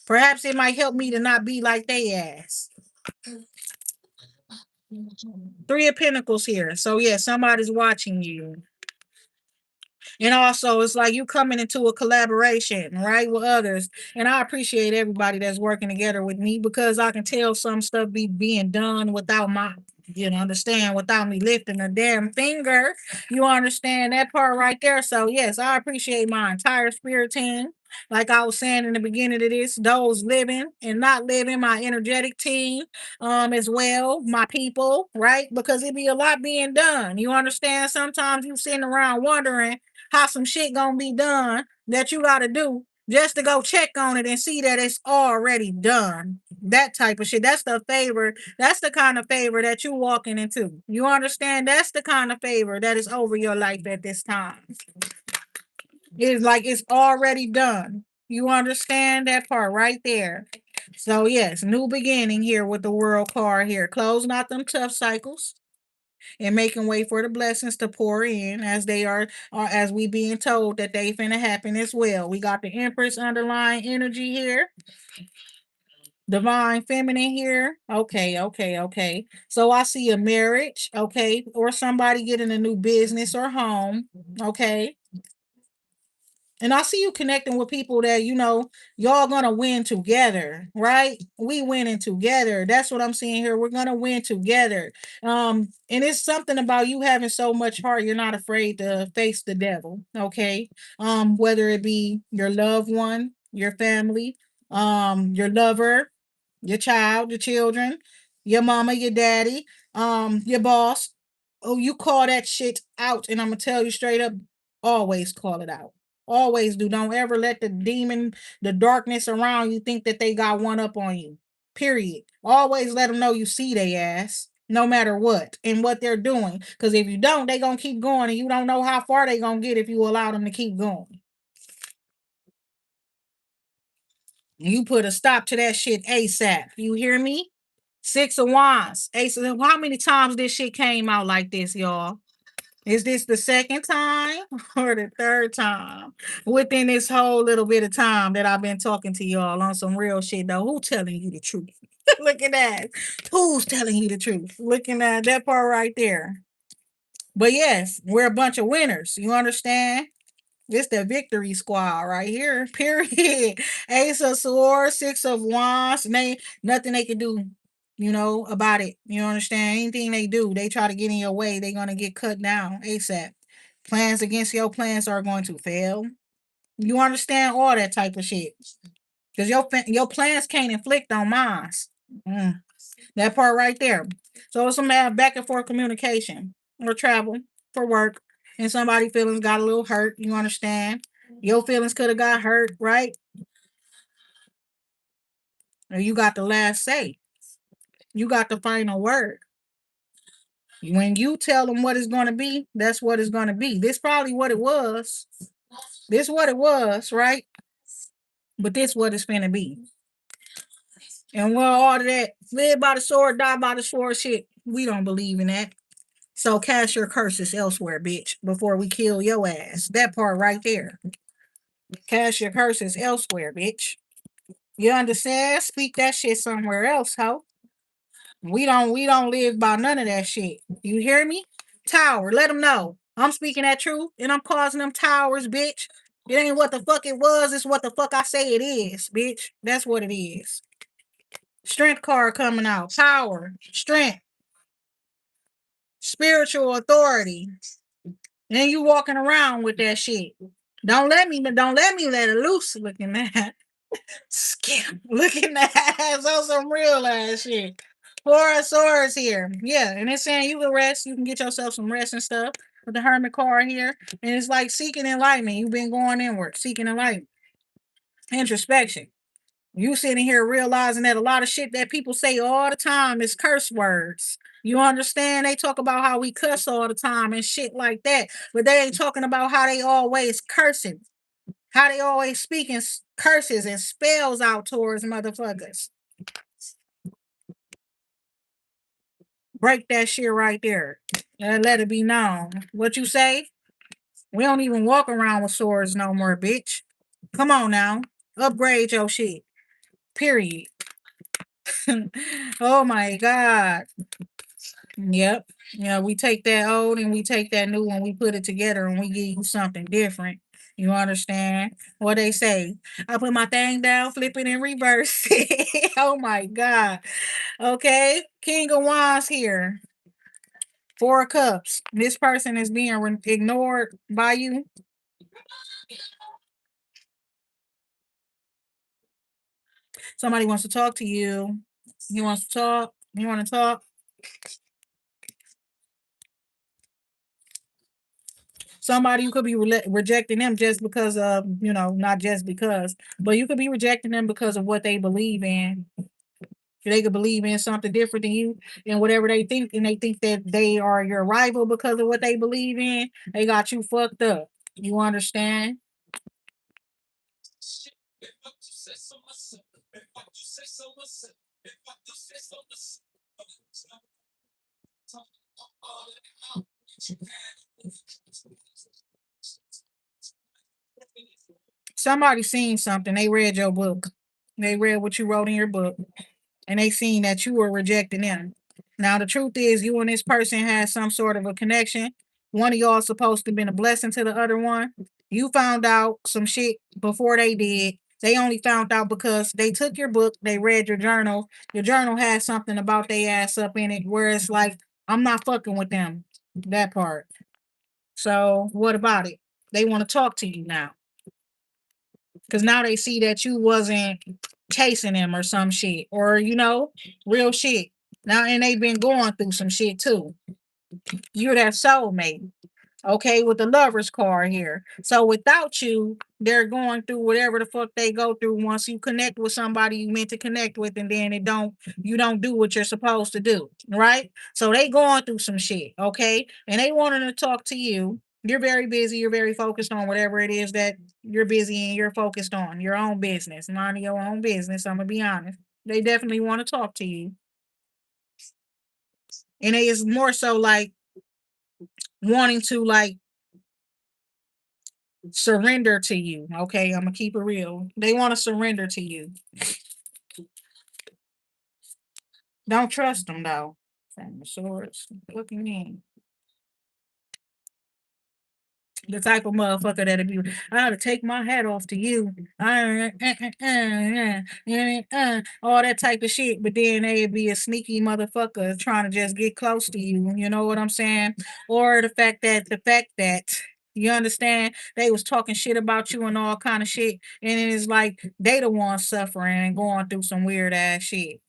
Speaker 1: Perhaps it might help me to not be like they ass. Three of Pentacles here. So yeah, somebody's watching you. And also, it's like you coming into a collaboration, right, with others. And I appreciate everybody that's working together with me because I can tell some stuff be being done without my, understand, without me lifting a damn finger. You understand that part right there? So, yes, I appreciate my entire spirit team. Like I was saying in the beginning of this, those living and not living, my energetic team, as well, my people, right? Because it be a lot being done. You understand? Sometimes you sitting around wondering how some shit gonna be done that you gotta do just to go check on it and see that it's already done. That type of shit. That's the favor. That's the kind of favor that you walking into. You understand? That's the kind of favor that is over your life at this time. It's like it's already done. You understand that part right there. So yes, new beginning here with the world card here. Closing out them tough cycles and making way for the blessings to pour in as they are, or as we being told that they finna happen as well. We got the Empress underlying energy here, divine feminine here. Okay, okay, okay. So I see a marriage, okay, or somebody getting a new business or home, okay. And I see you connecting with people that y'all gonna win together, right? We winning together. That's what I'm seeing here. We're gonna win together. And it's something about you having so much heart. You're not afraid to face the devil. Okay. Whether it be your loved one, your family, your lover, your child, your children, your mama, your daddy, your boss. Oh, you call that shit out, and I'm gonna tell you straight up, always call it out. Always do. Don't ever let the demon, the darkness around you think that they got one up on you. Period. Always let them know you see they ass, no matter what and what they're doing. Because if you don't, they gonna keep going, and you don't know how far they gonna get if you allow them to keep going. You put a stop to that shit ASAP. You hear me? Six of Wands. Ace of, how many times this shit came out like this, y'all? Is this the second time or the third time within this whole little bit of time that I've been talking to y'all on some real shit though? Who telling you the truth? Look at that. Who's telling you the truth? Looking at that part right there. But yes, we're a bunch of winners. You understand? This the victory squad right here. Period. Ace of Swords, Six of Wands, and they nothing they can do, about it. You understand? Anything they do, they try to get in your way, they're gonna get cut down ASAP. Plans against your plans are going to fail. You understand all that type of shit. Because your plans can't inflict on mine. Mm. That part right there. So it's some back and forth communication or travel for work, and somebody feelings got a little hurt. You understand? Your feelings could have got hurt, right? And you got the last say. You got the final word. When you tell them what it's going to be, that's what it's going to be. This probably what it was. This what it was, right? But this what it's going to be. And well, all of that live by the sword, die by the sword shit, we don't believe in that. So cast your curses elsewhere, bitch, before we kill your ass. That part right there. Cast your curses elsewhere, bitch. You understand? Speak that shit somewhere else, ho. We don't live by none of that shit. You hear me? Tower, let them know. I'm speaking that truth and I'm causing them towers, bitch. It ain't what the fuck it was, it's what the fuck I say it is, bitch. That's what it is. Strength card coming out. Power, strength, spiritual authority. And you walking around with that shit. Don't let me let it loose looking at scam. Looking at on some real ass shit. Four of swords here. Yeah, and it's saying you can rest, you can get yourself some rest and stuff with the hermit card here. And it's like seeking enlightenment. You've been going inward, seeking enlightenment. Introspection. You sitting here realizing that a lot of shit that people say all the time is curse words. You understand? They talk about how we cuss all the time and shit like that, but they ain't talking about how they always cursing, how they always speaking curses and spells out towards motherfuckers. Break that shit right there and let it be known. What you say? We don't even walk around with swords no more, bitch. Come on now. Upgrade your shit. Period. Oh my God. Yep. Yeah, we take that old and we take that new one, we put it together and we give you something different. You understand what they say? I put my thing down, flip it in reverse. Oh my God. Okay. King of Wands here. Four of Cups. This person is being ignored by you. Somebody wants to talk to you. He wants to talk. You want to talk? Somebody you could be rejecting them just because of, not just because, but you could be rejecting them because of what they believe in. They could believe in something different than you and whatever they think, and they think that they are your rival because of what they believe in. They got you fucked up. You understand? Somebody seen something. They read your book. They read what you wrote in your book, and they seen that you were rejecting them. Now the truth is, you and this person had some sort of a connection. One of y'all supposed to have been a blessing to the other one. You found out some shit before they did. They only found out because they took your book, they read your journal. Your journal had something about they ass up in it, where it's like, I'm not fucking with them. That part. So what about it? They want to talk to you now. Because now they see that you wasn't chasing them or some shit, or real shit. Now, and they've been going through some shit too. You're that soulmate, okay, with the lover's card here. So without you, they're going through whatever the fuck they go through once you connect with somebody you meant to connect with, and then you don't do what you're supposed to do, right? So they going through some shit, okay? And they wanting to talk to you. You're very busy, you're very focused on whatever it is that you're busy and you're focused on. Your own business, minding your own business. I'm gonna be honest. They definitely want to talk to you. And it is more so like wanting to like surrender to you. Okay, I'm gonna keep it real. They want to surrender to you. Don't trust them though. From the swords, looking in. The type of motherfucker that'd be, I gotta take my hat off to you. All that type of shit. But then they'd be a sneaky motherfucker trying to just get close to you. You know what I'm saying? Or the fact that you understand they was talking shit about you and all kind of shit, and it's like they the ones suffering and going through some weird ass shit.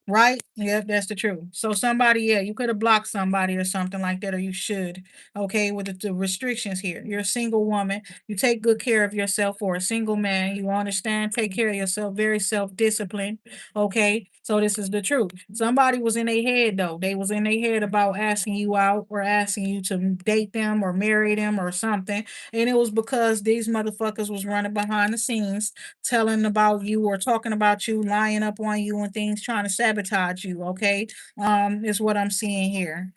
Speaker 1: Right? Yeah, that's the truth. So somebody, yeah, you could have blocked somebody or something like that, or you should. Okay, with the restrictions here. You're a single woman. You take good care of yourself, or a single man. You understand? Take care of yourself. Very self-disciplined. Okay. So this is the truth. Somebody was in their head though. They was in their head about asking you out or asking you to date them or marry them or something. And it was because these motherfuckers was running behind the scenes telling about you or talking about you, lying up on you and things, trying to sabotage you. Okay, is what I'm seeing here.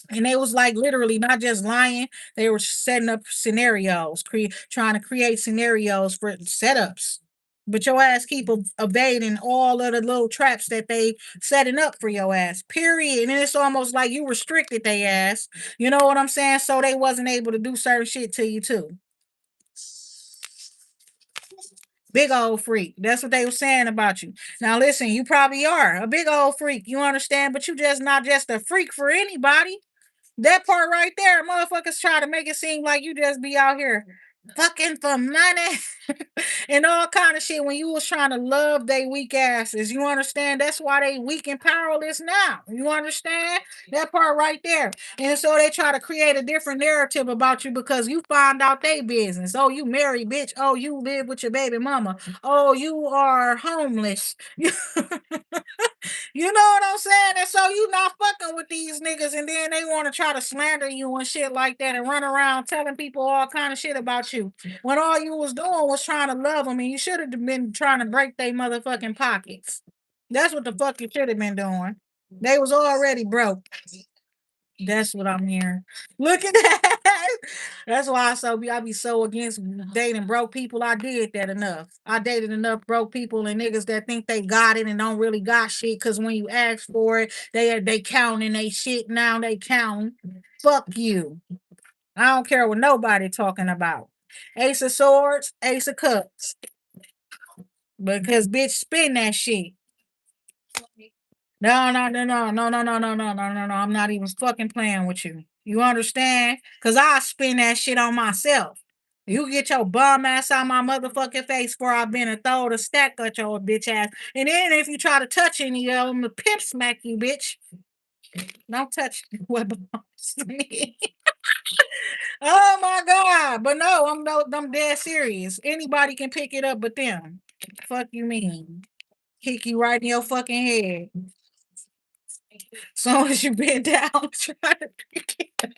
Speaker 1: And they was like literally not just lying; they were setting up scenarios, trying to create scenarios for setups. But your ass keep evading all of the little traps that they setting up for your ass. Period. And it's almost like you restricted their ass. You know what I'm saying? So they wasn't able to do certain shit to you too. Big old freak. That's what they were saying about you. Now listen, you probably are a big old freak. You understand? But you just not just a freak for anybody. That part right there, motherfuckers try to make it seem like you just be out here fucking for money and all kind of shit when you was trying to love they weak asses. You understand? That's why they weak and powerless now. You understand? That part right there. And so they try to create a different narrative about you because you find out they business. Oh, you married, bitch. Oh, you live with your baby mama. Oh, you are homeless. You know what I'm saying? And so you not fucking with these niggas, and then they want to try to slander you and shit like that, and run around telling people all kind of shit about you. When all you was doing was trying to love them, and you should have been trying to break their motherfucking pockets. That's what the fuck you should have been doing. They was already broke. That's what I'm hearing. Look at that. That's why I be so against dating broke people. I did that enough. I dated enough broke people and niggas that think they got it and don't really got shit. Cause when you ask for it, they counting they shit now. They counting. Fuck you. I don't care what nobody talking about. Ace of Swords, Ace of Cups. Because bitch, spin that shit. No, no, no, no, no, no, no, no, no, no, no, no. I'm not even fucking playing with you. You understand? Cause I spin that shit on myself. You get your bum ass out my motherfucking face before I've been and throw the stack at your bitch ass. And then if you try to touch any of them, the pimp smack you, bitch. Don't touch what belongs to me. Oh my god! But no, I'm dead serious. Anybody can pick it up, but them. Fuck you mean? Kick you right in your fucking head. Soon as you bend down, try to pick it.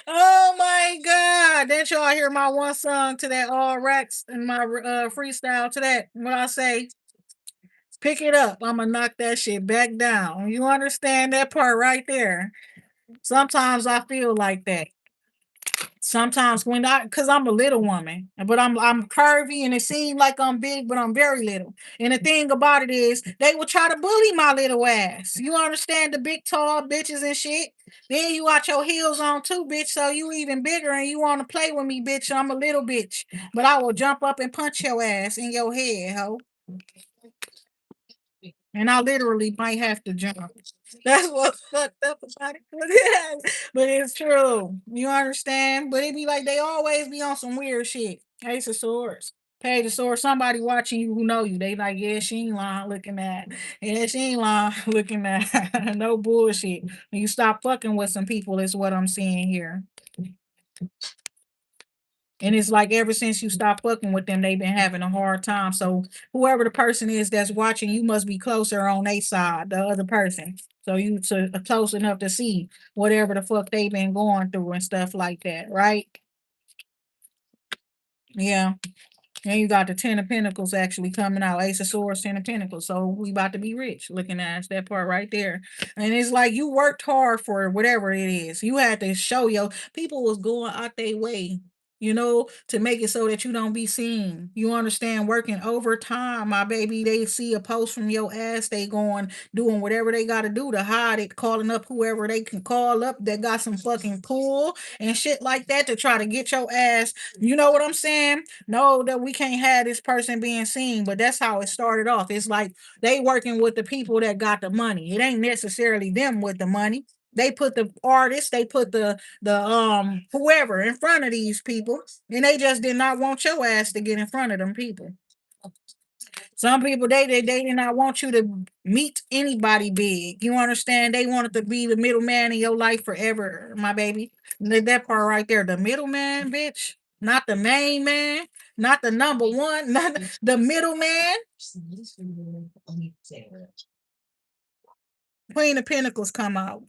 Speaker 1: Oh my god! Didn't y'all hear my one song to that all racks and my freestyle to that? When I say pick it up, I'ma knock that shit back down. You understand that part right there? Sometimes I feel like that. Sometimes when cause I'm a little woman, but I'm curvy and it seems like I'm big, but I'm very little. And the thing about it is they will try to bully my little ass. You understand the big tall bitches and shit? Then you got your heels on too, bitch. So you even bigger and you want to play with me, bitch. I'm a little bitch. But I will jump up and punch your ass in your head, ho. And I literally might have to jump. That's what's fucked up about it. But it's true. You understand? But it be like they always be on some weird shit. Ace of Swords. Page of Swords. Somebody watching you who know you. They like, yeah, she ain't lying looking at. Yeah, she ain't lying looking at. No bullshit. When you stop fucking with some people, is what I'm seeing here. And it's like ever since you stopped fucking with them, they've been having a hard time. So whoever the person is that's watching, you must be closer on their side, the other person. So you close enough to see whatever the fuck they've been going through and stuff like that, right? Yeah. And you got the Ten of Pentacles actually coming out. Ace of Swords, Ten of Pentacles. So we about to be rich. Looking at us, that part right there. And it's like you worked hard for whatever it is. You had to show your people was going out their way, to make it so that you don't be seen. You understand? Working overtime, my baby. They see a post from your ass, they going doing whatever they got to do to hide it, calling up whoever they can call up that got some fucking pull and shit like that to try to get your ass. You know what I'm saying? No, that we can't have this person being seen, but that's how it started off. It's like they working with the people that got the money. It ain't necessarily them with the money. They put the artists, they put the whoever in front of these people, and they just did not want your ass to get in front of them people. Some people they did not want you to meet anybody big. You understand? They wanted to be the middleman in your life forever, my baby. That part right there, the middleman, bitch. Not the main man, not the number one, not the middleman. Queen of Pentacles come out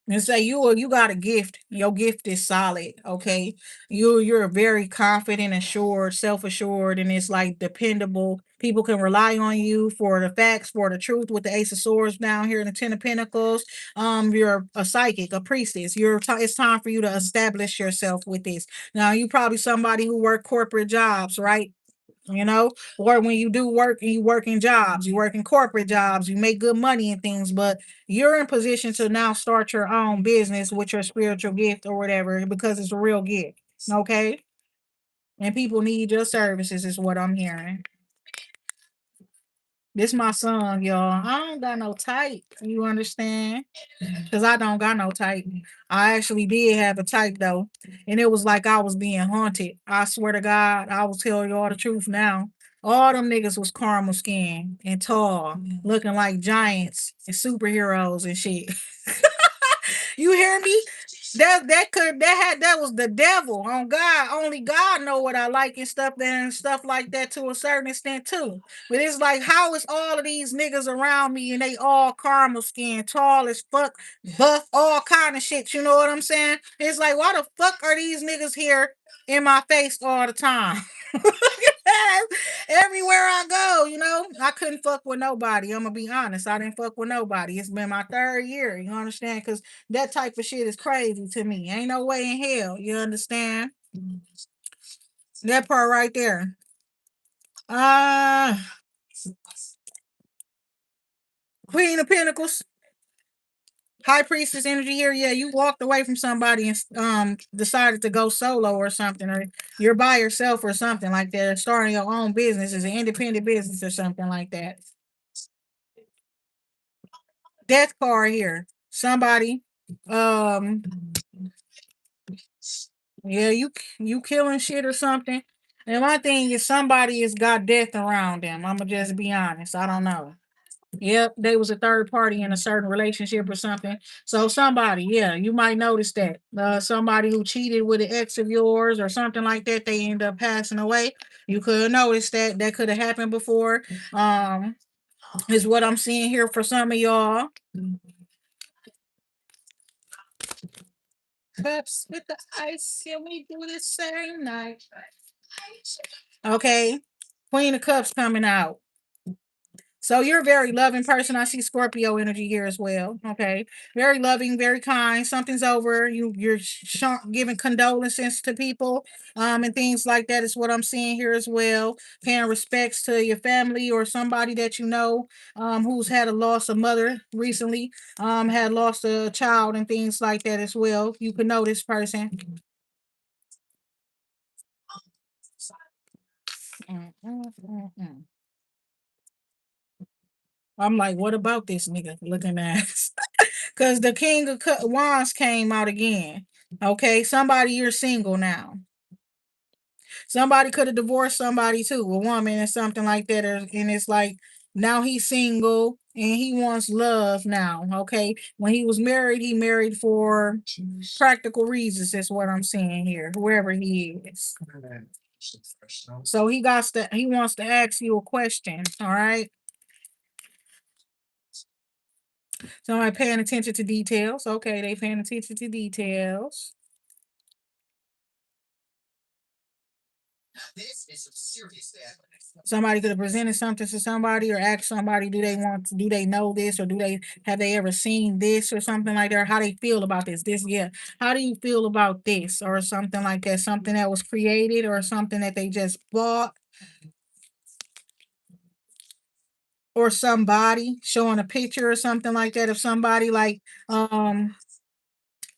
Speaker 1: and say you got a gift. Your gift is solid. Okay, you're very confident, assured, self assured, and it's like dependable. People can rely on you for the facts, for the truth. With the Ace of Swords down here in the Ten of Pentacles, you're a psychic, a priestess. It's time for you to establish yourself with this. Now, you probably somebody who work corporate jobs, right? Or when you do work and you work in jobs, you work in corporate jobs, you make good money and things, but you're in position to now start your own business with your spiritual gift or whatever because it's a real gift. Okay. And people need your services, is what I'm hearing. This my son, y'all. I don't got no type. You understand? Because I don't got no type. I actually did have a type though. And it was like I was being haunted. I swear to God, I will tell you all the truth now. All them niggas was caramel skin and tall, looking like giants and superheroes and shit. You hear me? That was the devil on God. Only God know what I like and stuff like that to a certain extent too. But it's like, how is all of these niggas around me and they all caramel skin, tall as fuck, buff, all kind of shit. You know what I'm saying? It's like, why the fuck are these niggas here in my face all the time? Everywhere I go, I couldn't fuck with nobody. I'm gonna be honest. I didn't fuck with nobody. It's been my third year. You understand? Because that type of shit is crazy to me. Ain't no way in hell. You understand? That part right there. Uh Queen of Pentacles, High Priestess energy here. Yeah, you walked away from somebody and decided to go solo or something, or you're by yourself or something like that. Or starting your own business as an independent business or something like that. Death card here. Somebody, um, yeah, you killing shit or something. And my thing is somebody has got death around them. I'ma just be honest. I don't know. Yep, they was a third party in a certain relationship or something. So somebody, yeah, you might notice that. Somebody who cheated with an ex of yours or something like that, they end up passing away. You could have noticed that that could have happened before. Um, is what I'm seeing here for some of y'all. Cups with the ice, and we do the same night. Okay, Queen of Cups coming out. So you're a very loving person. I see Scorpio energy here as well. Okay, very loving, very kind. Something's over. You're giving condolences to people, and things like that is what I'm seeing here as well. Paying respects to your family or somebody that you know, who's had a loss of mother recently, had lost a child and things like that as well. You can know this person. Mm, mm, mm, mm. I'm like, what about this nigga looking at? Because the King of Wands came out again. Okay, somebody you're single now. Somebody could have divorced somebody too, a woman or something like that. And it's like now he's single and he wants love now. Okay, when he was married, he married for practical reasons. Is what I'm saying here. Whoever he is. So he wants to ask you a question. All right. Somebody paying attention to details. Okay, they paying attention to details. Somebody could have presented something to somebody or asked somebody, do they know this or have they ever seen this or something like that? Or how they feel about this? Yeah. How do you feel about this or something like that? Something that was created or something that they just bought or somebody showing a picture or something like that of somebody like and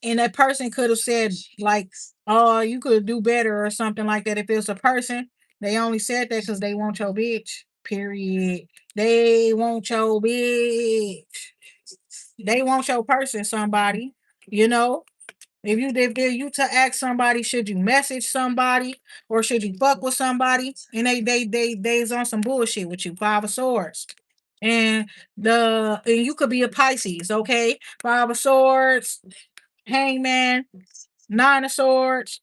Speaker 1: that person could have said like, "Oh, you could do better" or something like that. If it's a person, they only said that because they want your bitch. Period. They want your bitch. They want your person. Somebody, you know. If they're you to ask somebody, should you message somebody or should you fuck with somebody? And they's on some bullshit with you. Five of Swords. And you could be a Pisces, okay? Five of Swords, Hangman, Nine of Swords,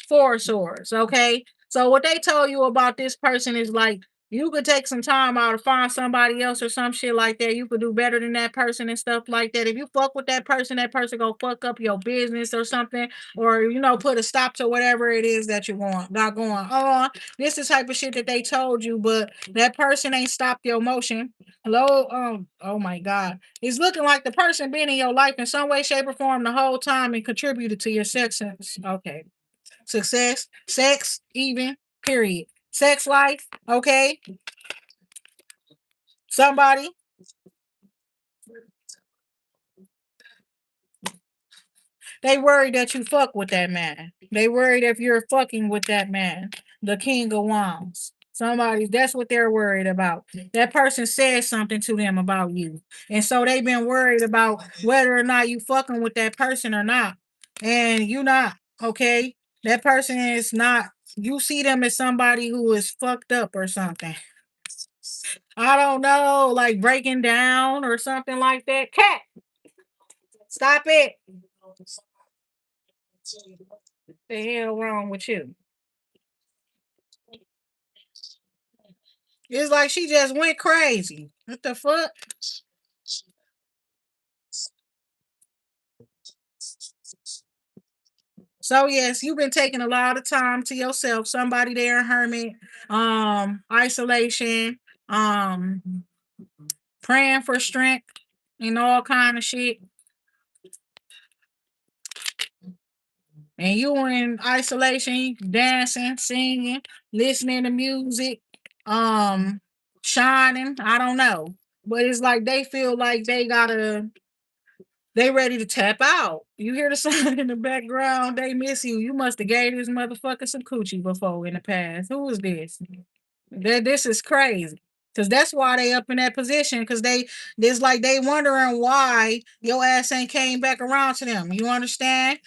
Speaker 1: Four of Swords. Okay. So what they told you about this person is like you could take some time out to find somebody else or some shit like that. You could do better than that person and stuff like that. If you fuck with that person go fuck up your business or something, or put a stop to whatever it is that you want got going on. This is type of shit that they told you, but that person ain't stopped your motion. Hello, oh my god. It's looking like the person been in your life in some way, shape, or form the whole time and contributed to your sex. Okay. Success, sex, even, period. Sex life, okay? Somebody, they worried that you fuck with that man. They worried if you're fucking with that man, the King of Wands. Somebody, that's what they're worried about. That person said something to them about you. And so they've been worried about whether or not you fucking with that person or not. And you not, okay? That person is not, you see them as somebody who is fucked up or something. I don't know, like breaking down or something like that. Cat, stop it. What the hell wrong with you? It's like she just went crazy. What the fuck? So yes, you've been taking a lot of time to yourself. Somebody there, hermit, isolation, um, praying for strength, and all kind of shit. And you were in isolation, dancing, singing, listening to music, um, shining. I don't know, but it's like they feel like they ready to tap out. You hear the sound in the background. They miss you. You must have gave this motherfucker some coochie before in the past. Who is this? This is crazy. Cause that's why they up in that position. Cause there's like they wondering why your ass ain't came back around to them. You understand?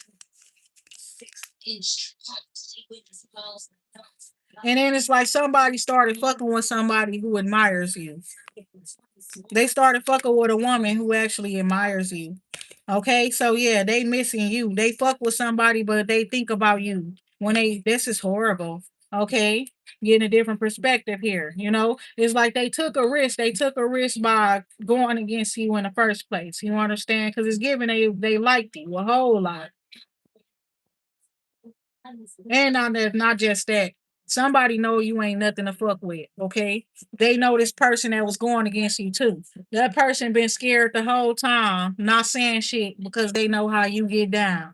Speaker 1: And then it's like somebody started fucking with somebody who admires you. They started fucking with a woman who actually admires you. Okay, so yeah, they missing you. They fuck with somebody, but they think about you when they. This is horrible. Okay, getting a different perspective here. You know, it's like they took a risk. They took a risk by going against you in the first place. You understand? Because it's given they liked you a whole lot. And not just that. Somebody know you ain't nothing to fuck with, okay? They know this person that was going against you too. That person been scared the whole time, not saying shit because they know how you get down.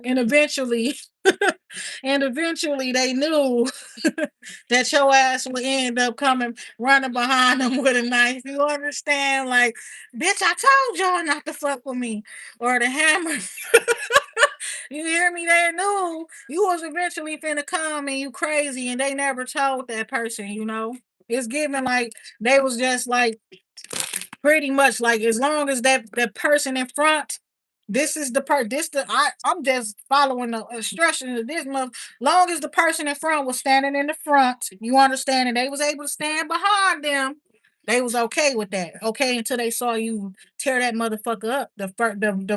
Speaker 1: And eventually, and eventually they knew that your ass would end up coming running behind them with a knife. You understand? Like, bitch, I told y'all not to fuck with me. Or the hammer. You hear me? They knew you was eventually finna come and you crazy, and they never told that person. You know, it's given like they was just like pretty much like as long as that person in front. This is the part. I'm just following the instructions of this month. Long as the person in front was standing in the front, you understand, and they was able to stand behind them. They was okay with that. Okay, until they saw you tear that motherfucker up. The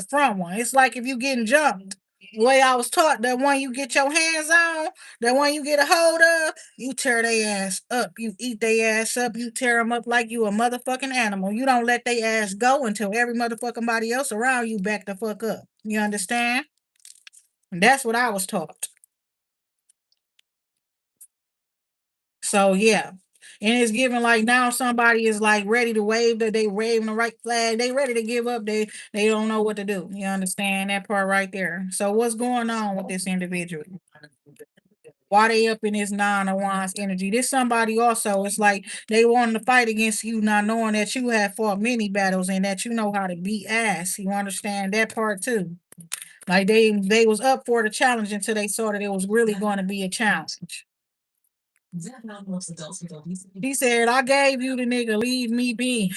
Speaker 1: front one. It's like if you getting jumped. The way I was taught, that one you get your hands on, that one you get a hold of, you tear their ass up. You eat their ass up. You tear them up like you a motherfucking animal. You don't let their ass go until every motherfucking body else around you back the fuck up. You understand? And that's what I was taught. So yeah. And it's given like now somebody is like ready to wave that they waving the right flag. They ready to give up. They don't know what to do. You understand that part right there. So what's going on with this individual? Why they up in this nine of wands energy? This somebody also, it's like they wanting to fight against you, not knowing that you have fought many battles and that you know how to beat ass. You understand that part too. Like they was up for the challenge until they saw that it was really going to be a challenge. He said, I gave you the nigga, leave me be.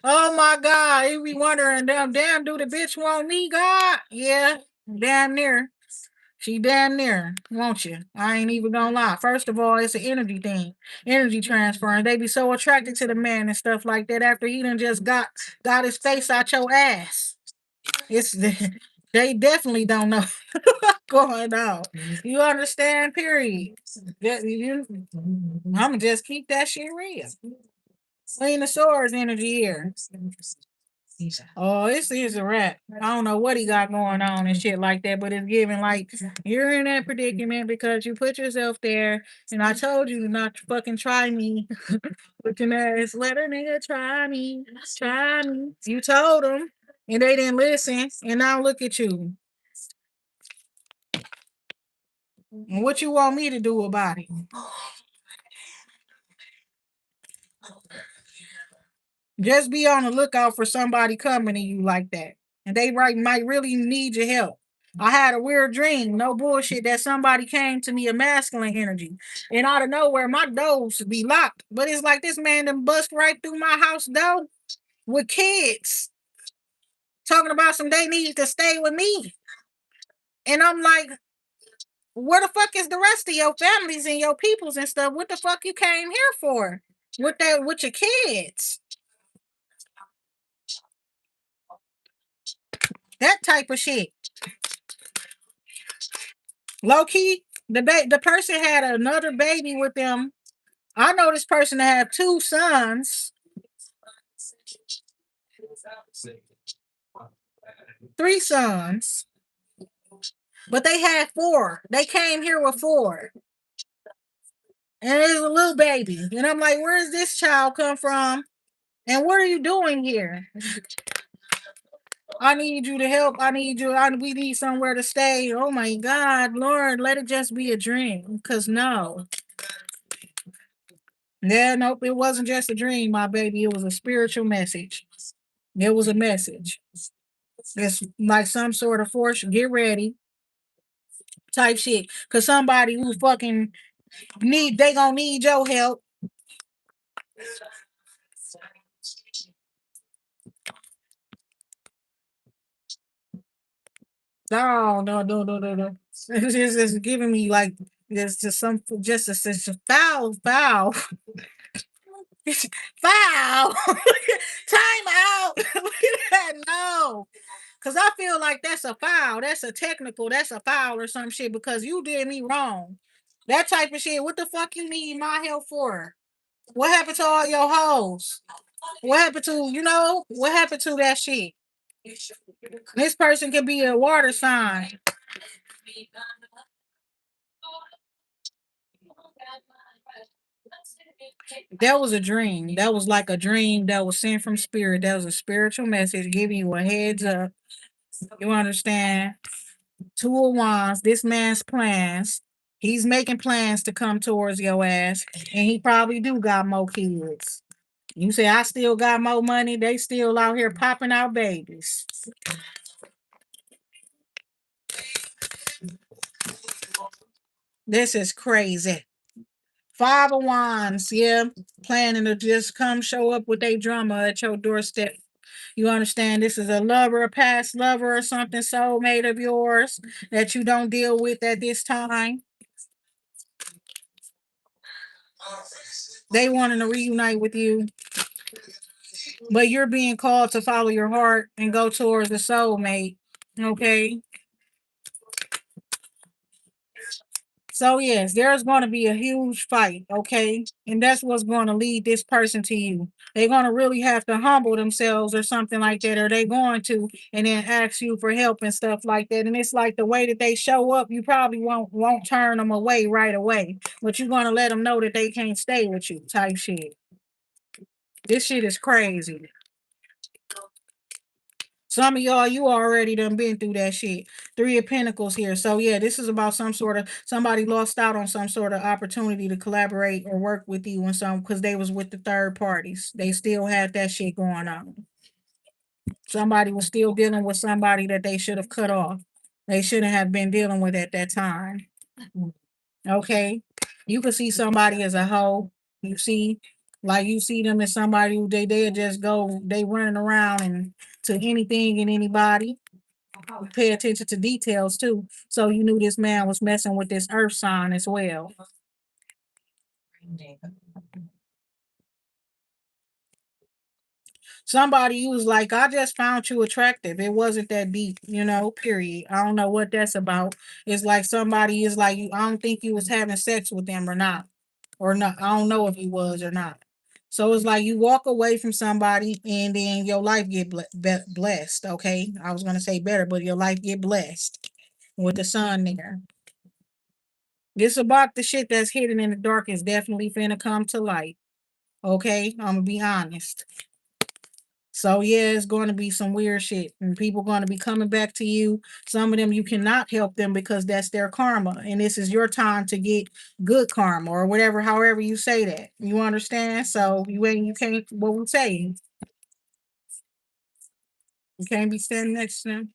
Speaker 1: Oh my God. He be wondering, damn, do the bitch want me, God? Yeah, damn near. She damn near, won't you? I ain't even gonna lie. First of all, it's an energy thing, energy transfer, and they be so attracted to the man and stuff like that after he done just got his face out your ass. It's they definitely don't know what's going on. You understand? Period. I'm gonna just keep that shit real. Queen of Swords energy here. Oh, this is a wrap. I don't know what he got going on and shit like that, but it's giving like you're in that predicament because you put yourself there, and I told you not to fucking try me. Looking ass, let a nigga try me, try me. You told them, and they didn't listen, and now look at you. And what you want me to do about it? Just be on the lookout for somebody coming to you like that. And they right might really need your help. I had a weird dream, no bullshit, that somebody came to me, a masculine energy. And out of nowhere, my doors be locked. But it's like this man done bust right through my house door with kids talking about some they need to stay with me. And I'm like, where the fuck is the rest of your families and your peoples and stuff? What the fuck you came here for? With your kids? That type of shit. Low key, the person had another baby with them. I know this person to have two sons. Three sons, but they had four. They came here with four. And it's a little baby. And I'm like, where does this child come from? And what are you doing here? I need you to help. I need you. We need somewhere to stay. Oh my God, Lord, let it just be a dream. Cause no. Yeah, nope, it wasn't just a dream, my baby. It was a spiritual message. It was a message. It's like some sort of force. Get ready type shit. Cause somebody who fucking they gonna need your help. No, no, no, no, no, no. It's giving me like there's just some just a foul, foul, foul. Time out. Look at that. No, because I feel like that's a foul. That's a technical. That's a foul or some shit because you did me wrong. That type of shit. What the fuck you need my help for? What happened to all your hoes? What happened to what happened to that shit? This person could be a water sign. That was a dream. That was like a dream that was sent from spirit. That was a spiritual message giving you a heads up. You understand? Two of wands, this man's plans. He's making plans to come towards your ass. And he probably do got more kids. You say I still got more money, they still out here popping out babies. This is crazy. Five of wands, yeah. Planning to just come show up with a drama at your doorstep. You understand this is a lover, a past lover, or something soulmate of yours that you don't deal with at this time. They wanting to reunite with you, but you're being called to follow your heart and go towards the soulmate. Okay. So yes, there's going to be a huge fight, okay? And that's what's going to lead this person to you. They're going to really have to humble themselves or something like that, or they going to, and then ask you for help and stuff like that. And it's like the way that they show up, you probably won't turn them away right away, but you're going to let them know that they can't stay with you, type shit. This shit is crazy. Some of y'all, you already done been through that shit. Three of Pentacles here. So yeah, this is about some sort of somebody lost out on some sort of opportunity to collaborate or work with you and some because they was with the third parties. They still had that shit going on. Somebody was still dealing with somebody that they should have cut off. They shouldn't have been dealing with at that time. Okay. You could see somebody as a hoe. You see, like you see them as somebody who they just go, they running around and to anything and anybody. Pay attention to details too. So you knew this man was messing with this earth sign as well. Somebody who was like, I just found you attractive. It wasn't that deep, period. I don't know what that's about. It's like somebody is like, I don't think you was having sex with them or not. Or not. I don't know if he was or not. So it's like you walk away from somebody and then your life get blessed. Okay. I was going to say better, but your life get blessed with the sun there. This about the shit that's hidden in the dark is definitely finna come to light. Okay, I'm gonna be honest. So yeah, it's going to be some weird shit, and people going to be coming back to you. Some of them you cannot help them because that's their karma, and this is your time to get good karma or whatever, however you say that. You understand? So you can't. What we say, you can't be standing next to them.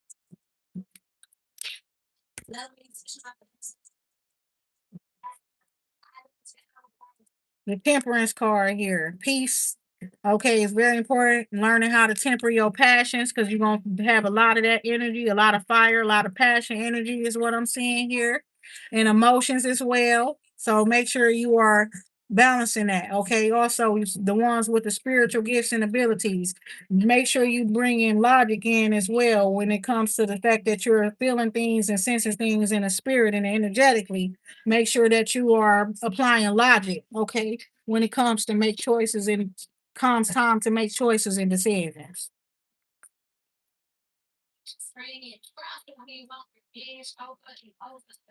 Speaker 1: The temperance card here. Peace. Okay, it's very important learning how to temper your passions because you're going to have a lot of that energy, a lot of fire, a lot of passion energy is what I'm seeing here, and emotions as well. So make sure you are balancing that. Okay, also the ones with the spiritual gifts and abilities, make sure you bring in logic in as well when it comes to the fact that you're feeling things and sensing things in a spirit and energetically. Make sure that you are applying logic. Okay, when it comes to make choices and comes time to make choices and decisions.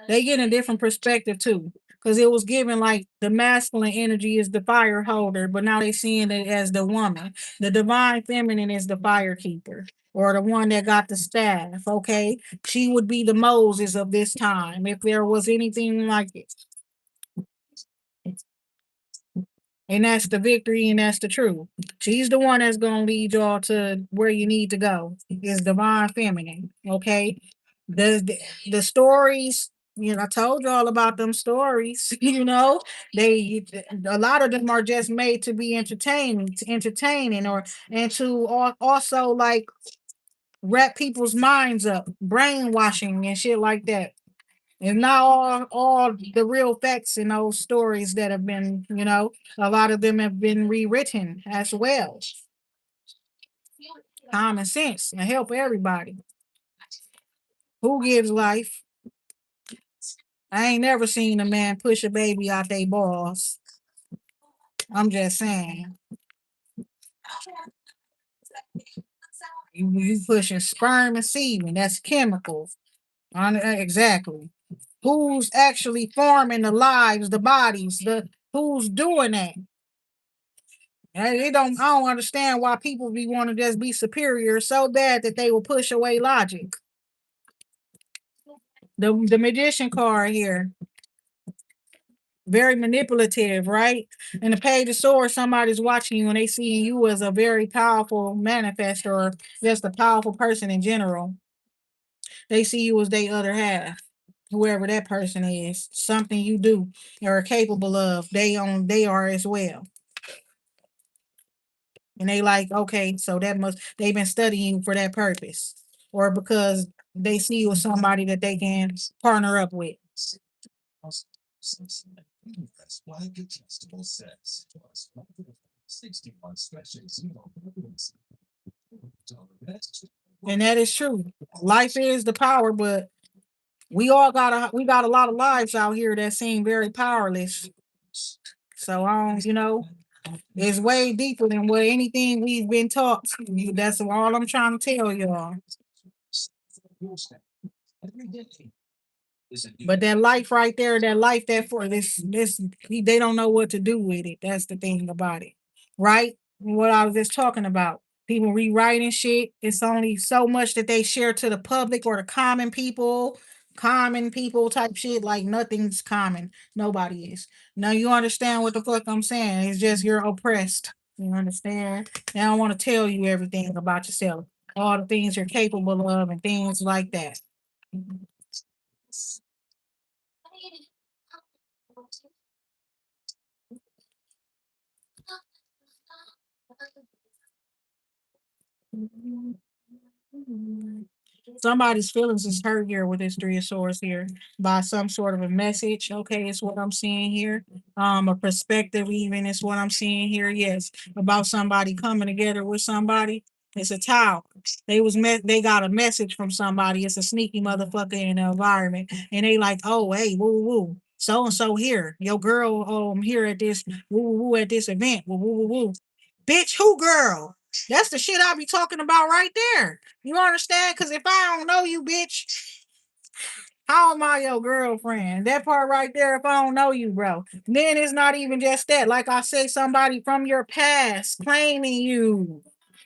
Speaker 1: They get a different perspective too. Because it was given like the masculine energy is the fire holder, but now they seeing it as the woman. The divine feminine is the fire keeper or the one that got the staff. Okay. She would be the Moses of this time if there was anything like it. And that's the victory and that's the truth. She's the one that's gonna lead y'all to where you need to go. Is divine feminine. Okay. The stories, I told y'all about them stories, they a lot of them are just made to be entertaining or and to also like wrap people's minds up, brainwashing and shit like that. And not all the real facts in those stories that have been, a lot of them have been rewritten as well. Common sense and help everybody. Who gives life? I ain't never seen a man push a baby out they balls. I'm just saying. You pushing sperm and semen. That's chemicals. Exactly. Who's actually forming the lives, the bodies, who's doing that? I don't understand why people be want to just be superior so bad that they will push away logic. The magician card here, very manipulative, right? And the page of swords, somebody's watching you and they seeing you as a very powerful manifester or just a powerful person in general. They see you as their other half, whoever that person is. Something you do or are capable of, they are as well. And they like, okay, so they've been studying for that purpose. Or because they see you as somebody that they can partner up with. And that is true. Life is the power, but we got a lot of lives out here that seem very powerless. So it's way deeper than what anything we've been taught. That's all I'm trying to tell y'all. But that life right there, that life that for this they don't know what to do with it. That's the thing about it. Right? What I was just talking about. People rewriting shit. It's only so much that they share to the public or the common people type shit. Like nothing's common. Nobody is. Now you understand what the fuck I'm saying. It's just you're oppressed. You understand? They don't want to tell you everything about yourself. All the things you're capable of and things like that. Somebody's feelings is hurt here with this three of swords here by some sort of a message. Okay, it's what I'm seeing here. A perspective even is what I'm seeing here. Yes, about somebody coming together with somebody. It's a tower. They got a message from somebody. It's a sneaky motherfucker in the environment, and they like, oh hey, woo woo, so and so here, your girl here at this woo woo woo at this event, woo woo woo woo. Bitch, who girl? That's the shit I be talking about right there. You understand? Because if I don't know you, bitch, how am I your girlfriend? That part right there, if I don't know you, bro. Then it's not even just that. Like I say, somebody from your past claiming you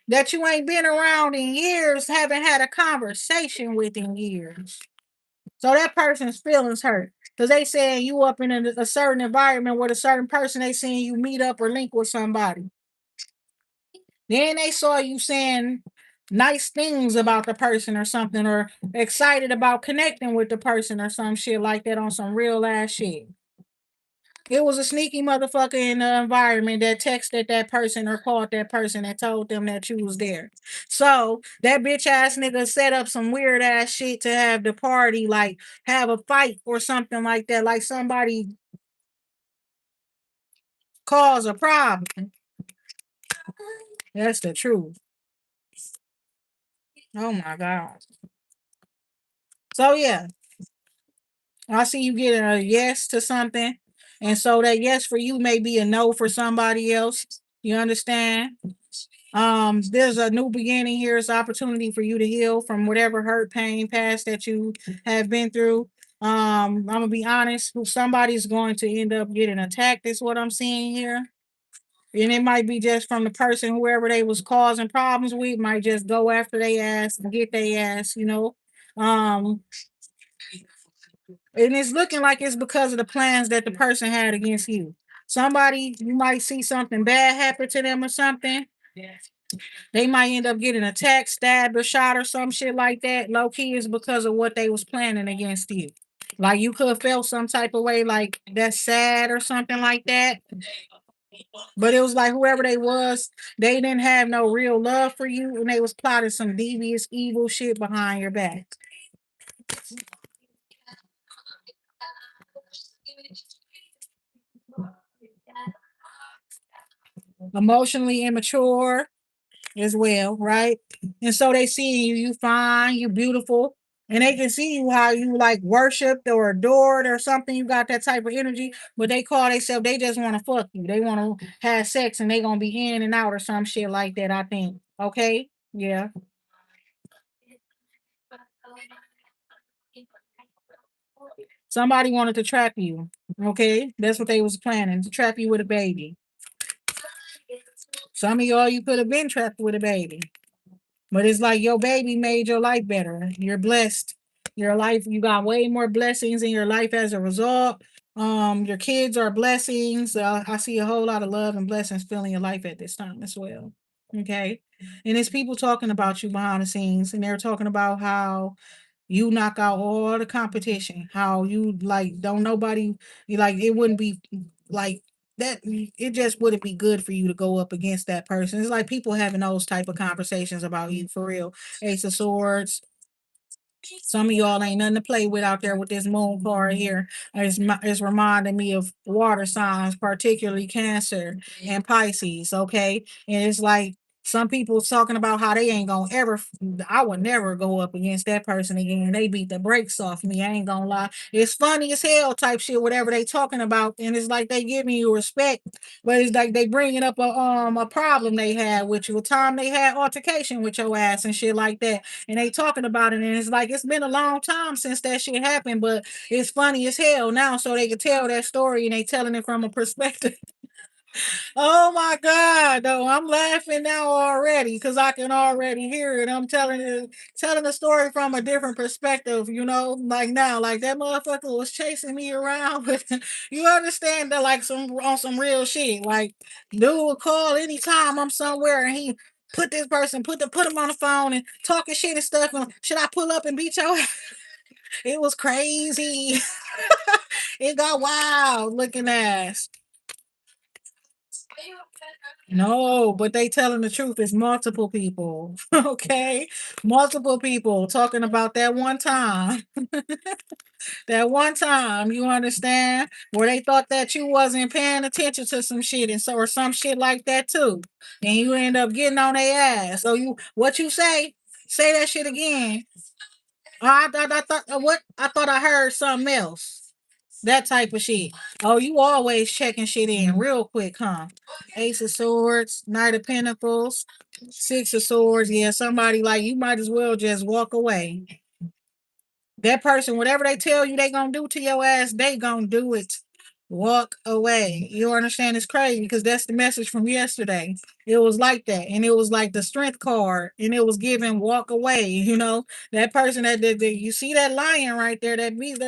Speaker 1: that you ain't been around in years, haven't had a conversation with in years. So that person's feelings hurt. Because they saying you up in a certain environment with a certain person, they seeing you meet up or link with somebody. Then they saw you saying nice things about the person or something, or excited about connecting with the person or some shit like that on some real ass shit. It was a sneaky motherfucker in the environment that texted that person or called that person and told them that you was there. So that bitch ass nigga set up some weird ass shit to have the party, like have a fight or something like that, like somebody cause a problem. That's the truth. Oh my God. So yeah, I see you getting a yes to something. And so that yes for you may be a no for somebody else. You understand? There's a new beginning here. It's opportunity for you to heal from whatever hurt, pain, past that you have been through. I'm gonna be honest, somebody's going to end up getting attacked, is what I'm seeing here. And it might be just from the person, whoever they was causing problems with, might just go after they ass and get their ass. Um, and it's looking like it's because of the plans that the person had against you. Somebody, you might see something bad happen to them or something. They might end up getting attacked, stabbed, or shot or some shit like that. Low key is because of what they was planning against you. Like you could have felt some type of way, like that's sad or something like that. But it was like whoever they was, they didn't have no real love for you, and they was plotting some devious, evil shit behind your back. Emotionally immature as well, right? And so they see you, you fine, you beautiful, and they can see you how you like worshipped or adored or something. You got that type of energy, but they call themselves, they just want to fuck you. They want to have sex and they gonna be in and out or some shit like that, I think. Okay? Yeah. Somebody wanted to trap you. Okay? That's what they was planning, to trap you with a baby. Some of y'all you could have been trapped with a baby. But it's like your baby made your life better. You're blessed. Your life, you got way more blessings in your life as a result. Your kids are blessings. I see a whole lot of love and blessings filling your life at this time as well. Okay. And it's people talking about you behind the scenes, and they're talking about how you knock out all the competition. How you like don't nobody you like it wouldn't be like that. It just wouldn't be good for you to go up against that person. It's like people having those type of conversations about you for real. Ace of Swords, some of y'all ain't nothing to play with out there with this moon card here. It's reminding me of water signs, particularly Cancer and Pisces. Okay. And it's like some people talking about how they ain't gonna ever, I would never go up against that person again. They beat the brakes off me. I ain't gonna lie. It's funny as hell type shit, whatever they talking about. And it's like they giving you respect, but it's like they bringing up a problem they had with you, a time they had altercation with your ass and shit like that, and they talking about it, and it's like it's been a long time since that shit happened, but it's funny as hell now, so they can tell that story, and they telling it from a perspective. Oh my God, though. I'm laughing now already because I can already hear it. I'm telling the story from a different perspective, like now, like that motherfucker was chasing me around. But you understand that like some on some real shit. Like dude will call anytime I'm somewhere and he put this person, put him on the phone and talking shit and stuff. And should I pull up and beat your ass? It was crazy. It got wild looking ass. No, but they telling the truth. It's multiple people. Okay. Multiple people talking about that one time. That one time, you understand? Where they thought that you wasn't paying attention to some shit and so or some shit like that too. And you end up getting on their ass. So you what you say? Say that shit again. I thought I heard something else. That type of shit. Oh, you always checking shit in real quick, huh? Ace of Swords, Knight of Pentacles, Six of Swords. Yeah, somebody like you might as well just walk away. That person, whatever they tell you they gonna do to your ass, they gonna do it. Walk away. You understand? It's crazy because that's the message from yesterday. It was like that, and it was like the strength card, and it was given walk away. That person that you see that lion right there, that beast,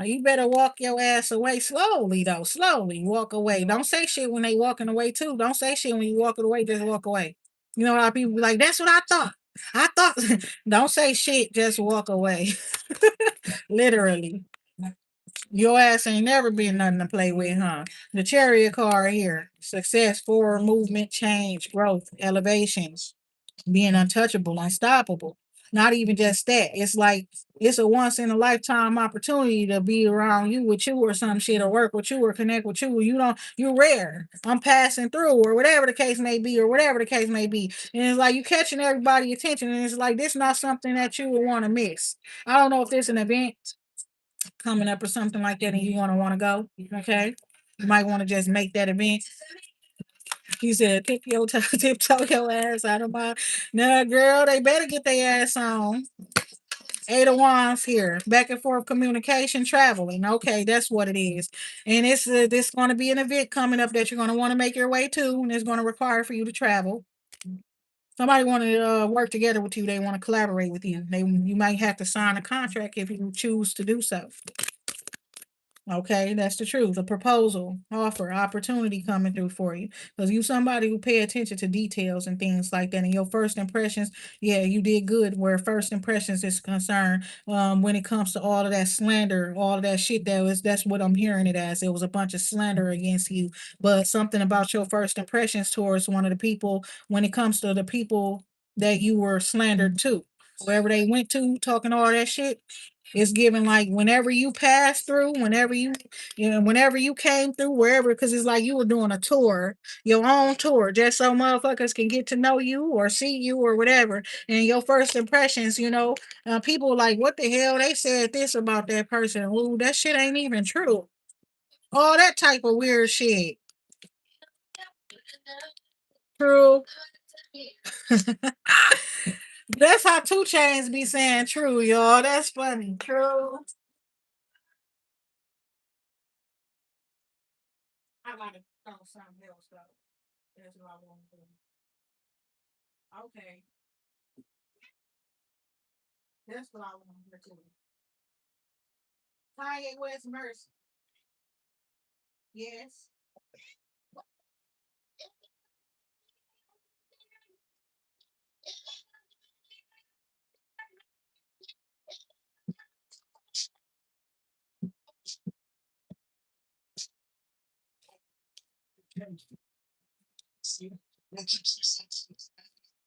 Speaker 1: you better walk your ass away slowly though, slowly walk away. Don't say shit when they walking away too. Don't say shit when you walking away. Just walk away. You know how people be like, that's what I thought. I thought. Don't say shit. Just walk away. Literally. Your ass ain't never been nothing to play with, huh? The chariot card here. Success, forward movement, change, growth, elevations, being untouchable, unstoppable. Not even just that. It's like it's a once in a lifetime opportunity to be around you with you or some shit or work with you or connect with you. You're rare. I'm passing through or whatever the case may be or whatever the case may be. And it's like you catching everybody's attention and it's like this not something that you would want to miss. I don't know if there's an event coming up or something like that and you want to go. Okay. You might want to just make that event. He said, tiptoe your ass out of my. Nah, girl, they better get their ass on. Ada Wands here, back and forth communication, traveling. Okay, that's what it is. And it's this going to be an event coming up that you're going to want to make your way to, and it's going to require for you to travel. Somebody want to work together with you. They want to collaborate with you. You might have to sign a contract if you choose to do so. Okay, that's the truth. A proposal, offer, opportunity coming through for you. Because you somebody who pay attention to details and things like that. And your first impressions, yeah, you did good where first impressions is concerned. When it comes to all of that slander, all of that shit that's what I'm hearing it as. It was a bunch of slander against you. But something about your first impressions towards one of the people when it comes to the people that you were slandered to. Wherever they went to talking all that shit, it's given like whenever you pass through, whenever you came through, wherever, because it's like you were doing a tour, your own tour, just so motherfuckers can get to know you or see you or whatever. And your first impressions, people like, what the hell? They said this about that person. Ooh, that shit ain't even true. All that type of weird shit. True. That's how Two Chains be saying true, y'all. That's funny. True. I gotta throw something else though. That's what I want to do. Okay, that's what I want to do. Kanye West Mercy. Yes.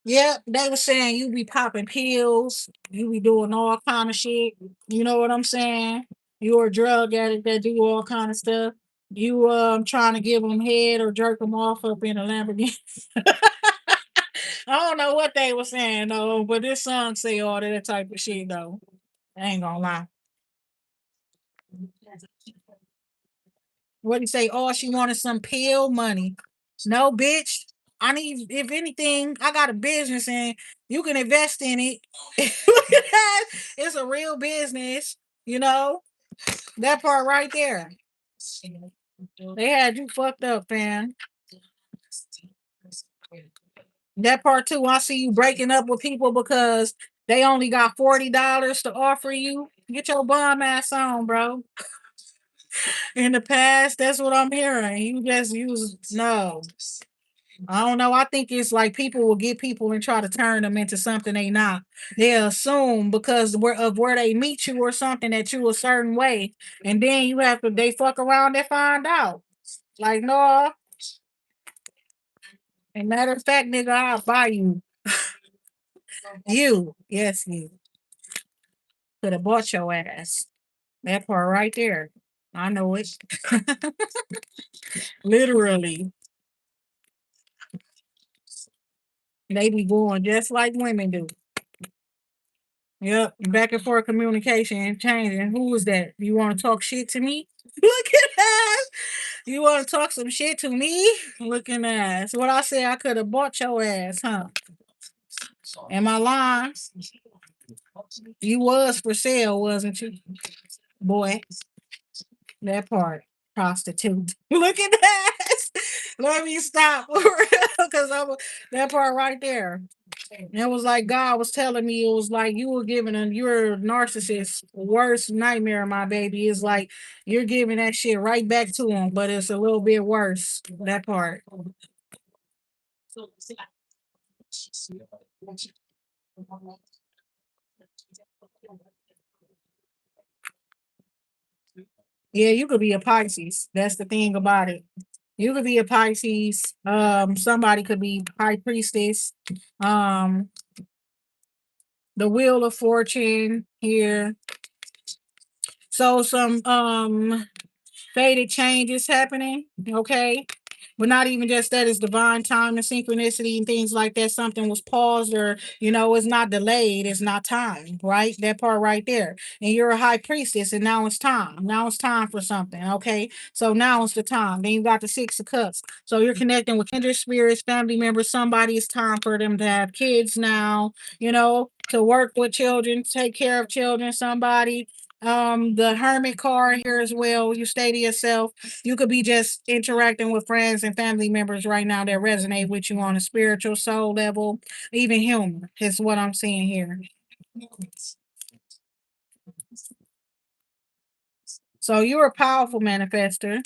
Speaker 1: Yep, they were saying you be popping pills, you be doing all kind of shit. You know what I'm saying? You're a drug addict that do all kind of stuff. You trying to give them head or jerk them off up in a Lamborghini. I don't know what they were saying though, but this song say all that type of shit though. I ain't gonna lie. What do you say? Oh, she wanted some pill money. No, bitch. I need, if anything, I got a business and you can invest in it. Look at that. It's a real business, you know? That part right there. They had you fucked up, fam. That part too. I see you breaking up with people because they only got $40 to offer you. Get your bum ass on, bro. In the past, that's what I'm hearing. You just use no. I don't know. I think it's like people will get people and try to turn them into something they not. They assume because of where they meet you or something that you a certain way, and then you have to they fuck around and find out. Like no, and matter of fact, nigga, I'll buy you. You, yes, you could have bought your ass. That part right there. I know it. Literally, they be going just like women do. Yep, back and forth communication and changing. Who was that? You want to talk shit to me? Look at that. You want to talk some shit to me? Looking ass. What I say I could have bought your ass, huh? Am I lying? You was for sale, wasn't you? Boy, that part. Prostitute. Look at that. Let me stop for real. Because that part right there. It was like God was telling me it was like you were giving you're a narcissist worst nightmare, my baby. Is like you're giving that shit right back to him, but it's a little bit worse. That part. Yeah, you could be a Pisces. That's the thing about it. You could be a Pisces. Somebody could be high priestess. Um, the wheel of fortune here. So some faded changes happening. Okay. But not even just that, it's divine time and synchronicity and things like that. Something was paused, or it's not delayed, it's not time, right? That part right there. And you're a high priestess, and now it's time. Now it's time for something. Okay. So now it's the time. Then you got the Six of Cups. So you're connecting with kindred spirits, family members. Somebody, it's time for them to have kids now, to work with children, take care of children. Somebody, the Hermit card here as well. You stay to yourself. You could be just interacting with friends and family members right now that resonate with you on a spiritual soul level, even humor is what I'm seeing here. So you're a powerful manifester.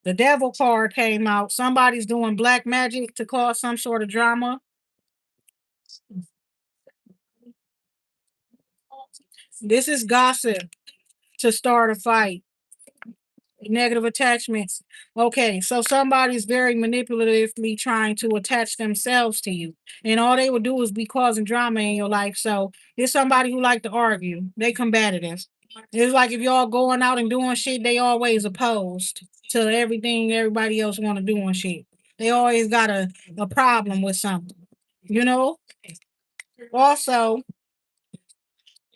Speaker 1: The devil card came out. Somebody's doing black magic to cause some sort of drama. This is gossip to start a fight. Negative attachments. Okay, so somebody's very manipulatively trying to attach themselves to you, and all they would do is be causing drama in your life. So it's somebody who like to argue. They combative. It's like if y'all going out and doing shit, they always opposed to everything everybody else want to do and shit. They always got a problem with something. You know. Also,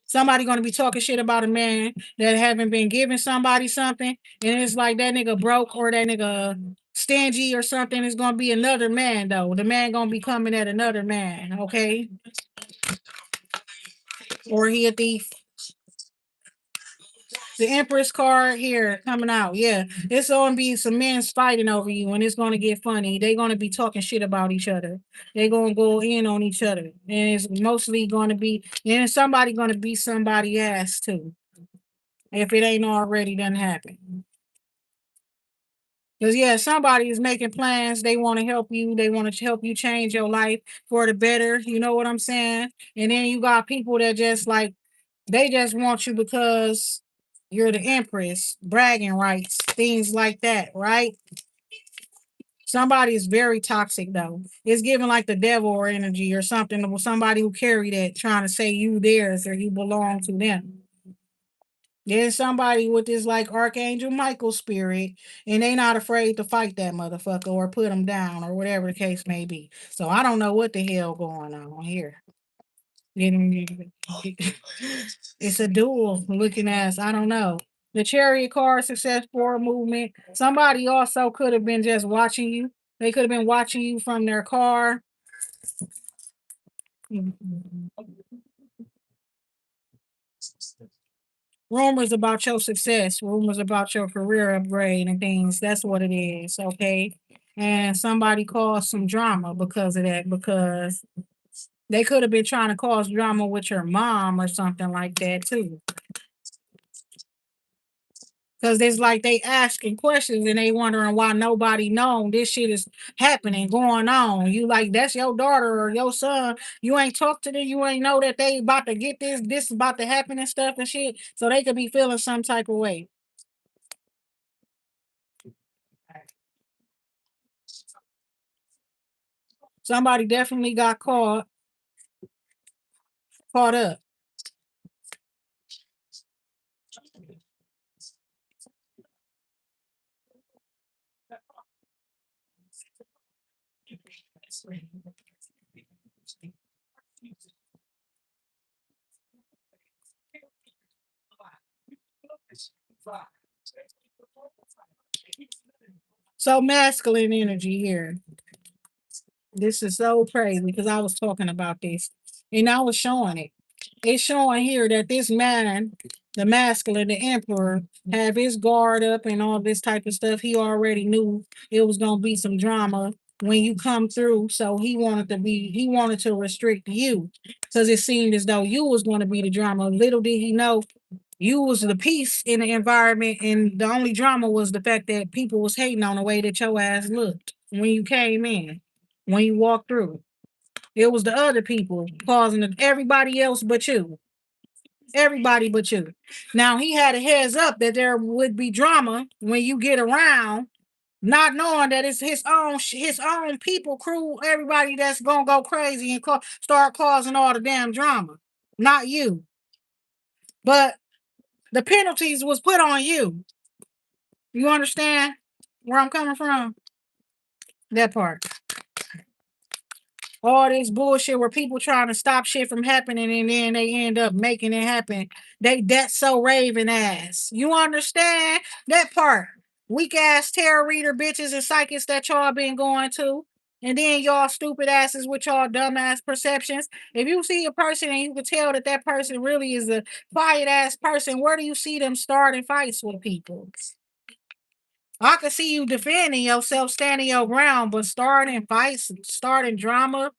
Speaker 1: somebody gonna be talking shit about a man that haven't been giving somebody something, and it's like that nigga broke or that nigga stingy or something. It's gonna be another man though. The man gonna be coming at another man, okay? Or he a thief. The Empress card here coming out. Yeah, it's gonna be some men fighting over you, and it's gonna get funny. They're gonna be talking shit about each other. They're gonna go in on each other, and it's mostly gonna be, and somebody gonna beat somebody ass too, if it ain't already done happened. Because yeah, somebody is making plans. They want to help you. They want to help you change your life for the better. You know what I'm saying? And then you got people that just like they just want you because you're the empress, bragging rights, things like that, right? Somebody is very toxic though. It's giving like the devil or energy or something, or somebody who carry that trying to say you theirs or you belong to them. There's somebody with this like Archangel Michael spirit, and they not afraid to fight that motherfucker or put him down or whatever the case may be. So I don't know what the hell going on here. It's a duel looking ass. I don't know. The chariot card, success forward movement. Somebody also could have been just watching you. They could have been watching you from their car. Rumors about your success, rumors about your career upgrade and things. That's what it is, okay? And somebody caused some drama because of that, because they could have been trying to cause drama with your mom or something like that too. Because it's like they asking questions and they wondering why nobody known this shit is happening, going on. You like that's your daughter or your son. You ain't talk to them. You ain't know that they about to get this is about to happen and stuff and shit. So they could be feeling some type of way. Somebody definitely got caught up. So masculine energy here. This is so crazy because I was talking about this and I was showing it. It's showing here that this man, the masculine, the emperor, have his guard up and all this type of stuff. He already knew it was gonna be some drama when you come through. So he wanted to restrict you because it seemed as though you was gonna be the drama. Little did he know you was the peace in the environment, and the only drama was the fact that people was hating on the way that your ass looked when you came in, when you walked through. It was the other people causing everybody else but you. Everybody but you. Now he had a heads up that there would be drama when you get around, not knowing that it's his own people, crew, everybody that's gonna go crazy and start causing all the damn drama. Not you, but the penalties was put on you. You understand where I'm coming from? That part. All this bullshit where people trying to stop shit from happening and then they end up making it happen. That's so raven ass. You understand that part? Weak ass tarot reader bitches and psychics that y'all been going to. And then y'all stupid asses with y'all dumbass perceptions. If you see a person and you can tell that that person really is a quiet ass person, where do you see them starting fights with people? I can see you defending yourself, standing your ground, but starting fights, starting drama,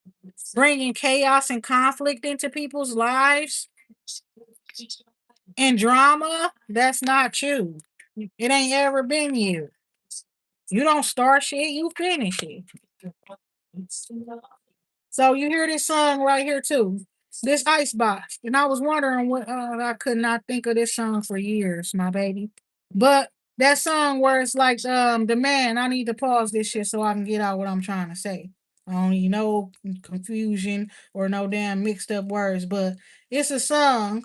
Speaker 1: bringing chaos and conflict into people's lives and drama, that's not you. It ain't ever been you. You don't start shit, you finish it. So you hear this song right here too. This Icebox. And I was wondering what I could not think of this song for years, my baby. But that song where it's like the man, I need to pause this shit so I can get out what I'm trying to say. I don't need no confusion or no damn mixed up words, but it's a song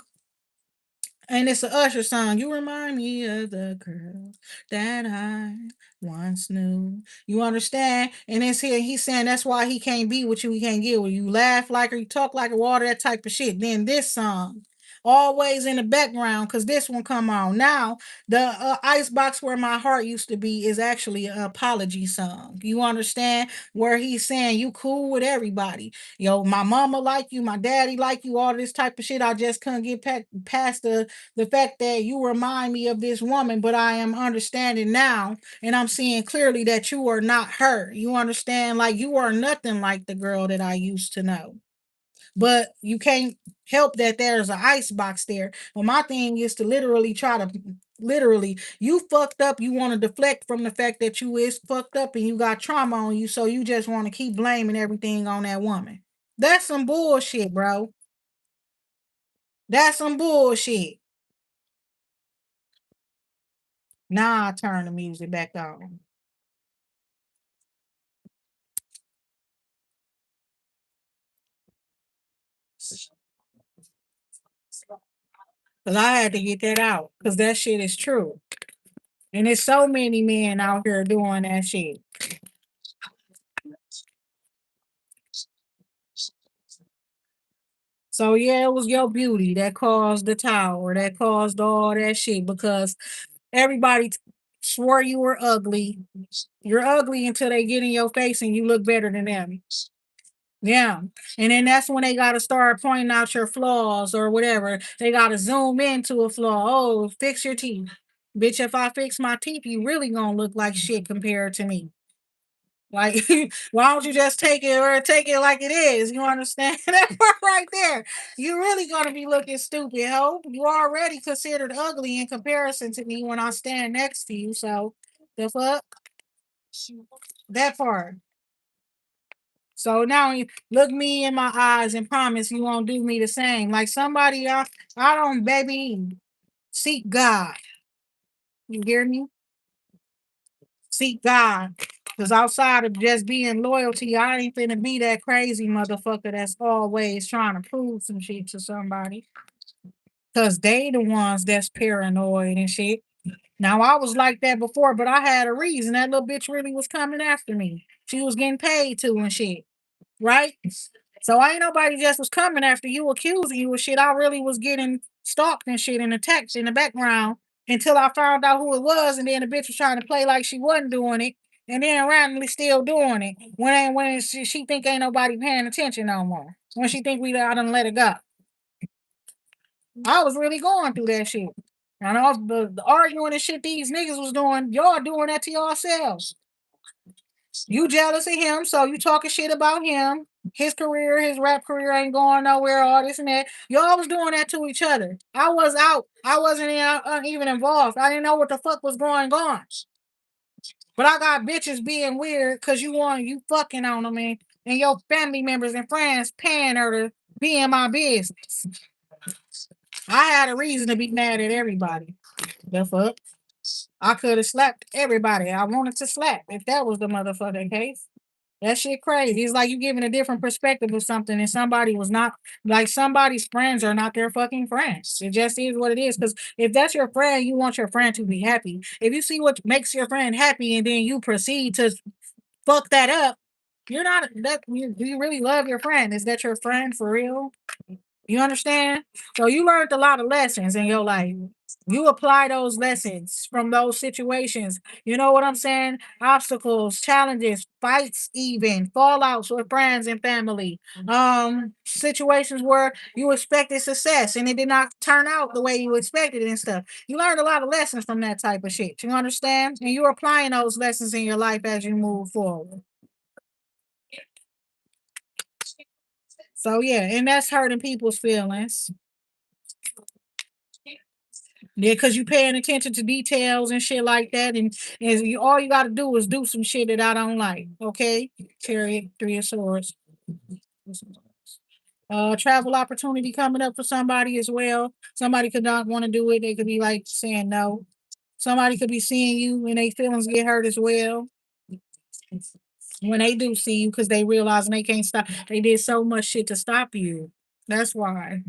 Speaker 1: and it's a Usher song. You remind me of the girl that I once knew. You understand? And it's here. He's saying that's why he can't be with you. He can't get with you. You laugh like her, you talk like her, all that type of shit. Then this song, always in the background, because this one come on now. The icebox where my heart used to be is actually an apology song. You understand? Where he's saying you cool with everybody. Yo, my mama like you, my daddy like you, all this type of shit. I just couldn't get past the fact that you remind me of this woman, but I am understanding now and I'm seeing clearly that you are not her. You understand? Like you are nothing like the girl that I used to know. But you can't help that there's an ice box there. Well, my thing is to literally try to literally you fucked up, you want to deflect from the fact that you is fucked up and you got trauma on you, so you just want to keep blaming everything on that woman. That's some bullshit, bro. That's some bullshit. Now I turn the music back on. Because I had to get that out. Because that shit is true. And there's so many men out here doing that shit. So yeah, it was your beauty that caused the tower, that caused all that shit because everybody swore you were ugly. You're ugly until they get in your face and you look better than them. Yeah. And then that's when they gotta start pointing out your flaws or whatever. They gotta zoom into a flaw. Oh, fix your teeth. Bitch, if I fix my teeth, you really gonna look like shit compared to me. Like, why don't you just take it or take it like it is? You understand that part right there? You really gonna be looking stupid, ho. You already considered ugly in comparison to me when I stand next to you. So the fuck that part. So now you look me in my eyes and promise you won't do me the same. Like somebody, I don't, baby, seek God. You hear me? Seek God. Because outside of just being loyalty, I ain't finna be that crazy motherfucker that's always trying to prove some shit to somebody. Because they the ones that's paranoid and shit. Now I was like that before, but I had a reason. That little bitch really was coming after me. She was getting paid to and shit. Right? So ain't nobody just was coming after you, accusing you of shit. I really was getting stalked and shit and attacked in the background until I found out who it was, and then the bitch was trying to play like she wasn't doing it, and then randomly still doing it when she think ain't nobody paying attention no more. When she think I done let it go. I was really going through that shit. And all the arguing and shit these niggas was doing, y'all doing that to yourselves. You jealous of him, so you talking shit about him. His career, his rap career ain't going nowhere, all this and that. Y'all was doing that to each other. I was out. I wasn't even involved. I didn't know what the fuck was going on. But I got bitches being weird because you fucking on them and your family members and friends paying her to be in my business. I had a reason to be mad at everybody. The fuck? I could have slapped everybody I wanted to slap if that was the motherfucking case. That shit crazy. It's like you giving a different perspective of something, and somebody was not like somebody's friends are not their fucking friends. It just is what it is. Because if that's your friend, you want your friend to be happy. If you see what makes your friend happy, and then you proceed to fuck that up, you're not that. Do you really love your friend? Is that your friend for real? You understand? So you learned a lot of lessons in your life. You apply those lessons from those situations. You know what I'm saying? Obstacles, challenges, fights, even fallouts with friends and family. Situations where you expected success and it did not turn out the way you expected and stuff. You learned a lot of lessons from that type of shit. You understand? And you're applying those lessons in your life as you move forward. So yeah, and that's hurting people's feelings. Yeah, because you paying attention to details and shit like that, and all you got to do is do some shit that I don't like. Okay, Chariot, Three of Swords. Travel opportunity coming up for somebody as well. Somebody could not want to do it. They could be like saying no. Somebody could be seeing you and their feelings get hurt as well when they do see you because they realize they can't stop. They did so much shit to stop you. That's why.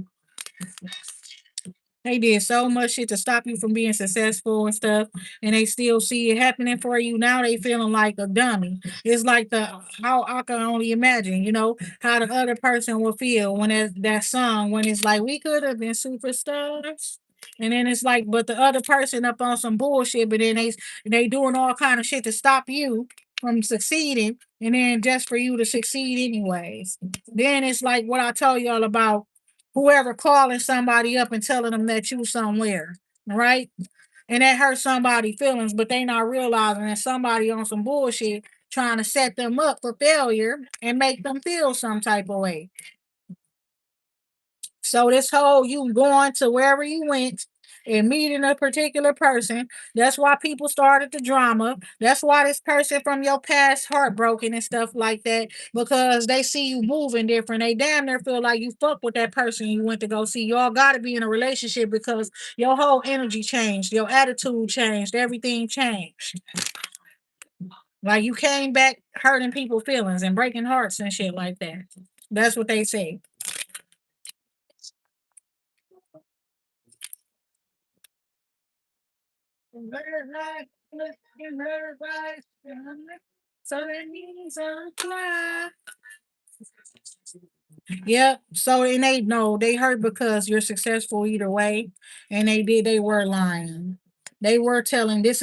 Speaker 1: They did so much shit to stop you from being successful and stuff, and they still see it happening for you. Now they feeling like a dummy. It's like the how I can only imagine, how the other person will feel when that song when it's like we could have been superstars. And then it's like, but the other person up on some bullshit, but then they doing all kind of shit to stop you from succeeding, and then just for you to succeed anyways. Then it's like what I told y'all about whoever calling somebody up and telling them that you somewhere, right? And that hurts somebody's feelings, but they not realizing that somebody on some bullshit trying to set them up for failure and make them feel some type of way. So this whole you going to wherever you went and meeting a particular person, that's why people started the drama. That's why this person from your past heartbroken and stuff like that, because they see you moving different. They damn near feel like you fuck with that person you went to go see. Y'all gotta be in a relationship because your whole energy changed, your attitude changed, everything changed. Like you came back hurting people's feelings and breaking hearts and shit like that. That's what they say. So that means I'm fly. Yep. So and they know they hurt because you're successful either way, and they were lying. They were telling this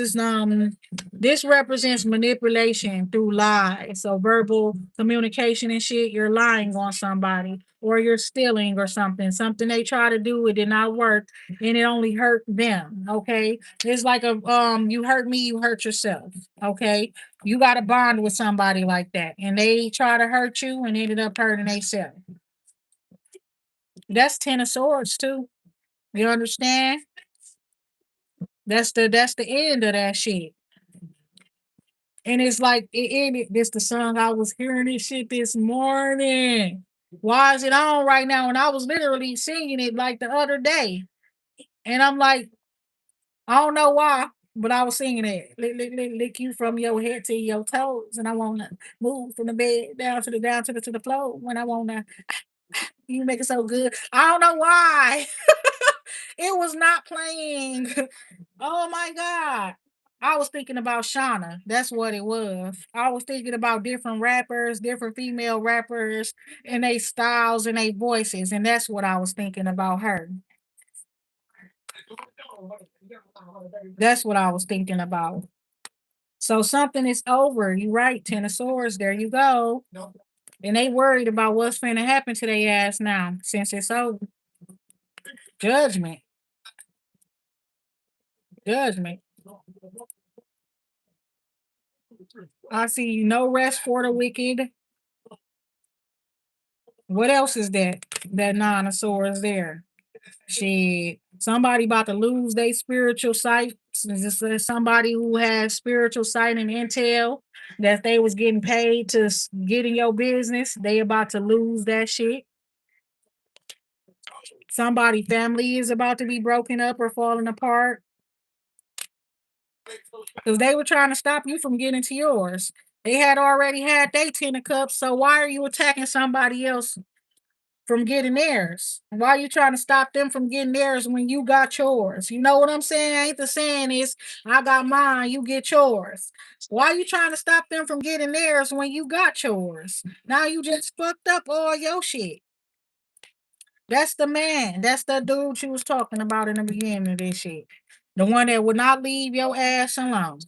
Speaker 1: represents manipulation through lies. So verbal communication and shit, you're lying on somebody or you're stealing or something. Something they try to do, it did not work and it only hurt them. Okay. It's like a you hurt me, you hurt yourself. Okay. You got to bond with somebody like that. And they try to hurt you and ended up hurting themselves. That's Ten of Swords too. You understand? That's the end of that shit. And it's like it ended. This the song I was hearing this shit this morning. Why is it on right now? And I was literally singing it like the other day. And I'm like, I don't know why, but I was singing it. Lick you from your head to your toes. And I wanna move from the bed down to the floor. When I wanna you make it so good. I don't know why. It was not playing. Oh my God. I was thinking about Shauna. That's what it was. I was thinking about different rappers, different female rappers, and they styles and they voices. And that's what I was thinking about her. That's what I was thinking about. So something is over. You right, Ten of Swords. There you go. And they worried about what's going to happen to their ass now since it's over. Judgment. Judgment. I see no rest for the wicked. What else is that? That nine of swords there. Shit. Somebody about to lose their spiritual sight. Somebody who has spiritual sight and intel that they was getting paid to get in your business. They about to lose that shit. Somebody family is about to be broken up or falling apart because they were trying to stop you from getting to yours. They had already had their 10 of cups, so why are you attacking somebody else? from getting theirs? Why you trying to stop them from getting theirs when you got yours? You know what I'm saying? Ain't the saying is I got mine, you get yours. Why you trying to stop them from getting theirs when you got yours? Now you just fucked up all your shit. That's the man. That's the dude you was talking about in the beginning of this shit. The one that would not leave your ass alone.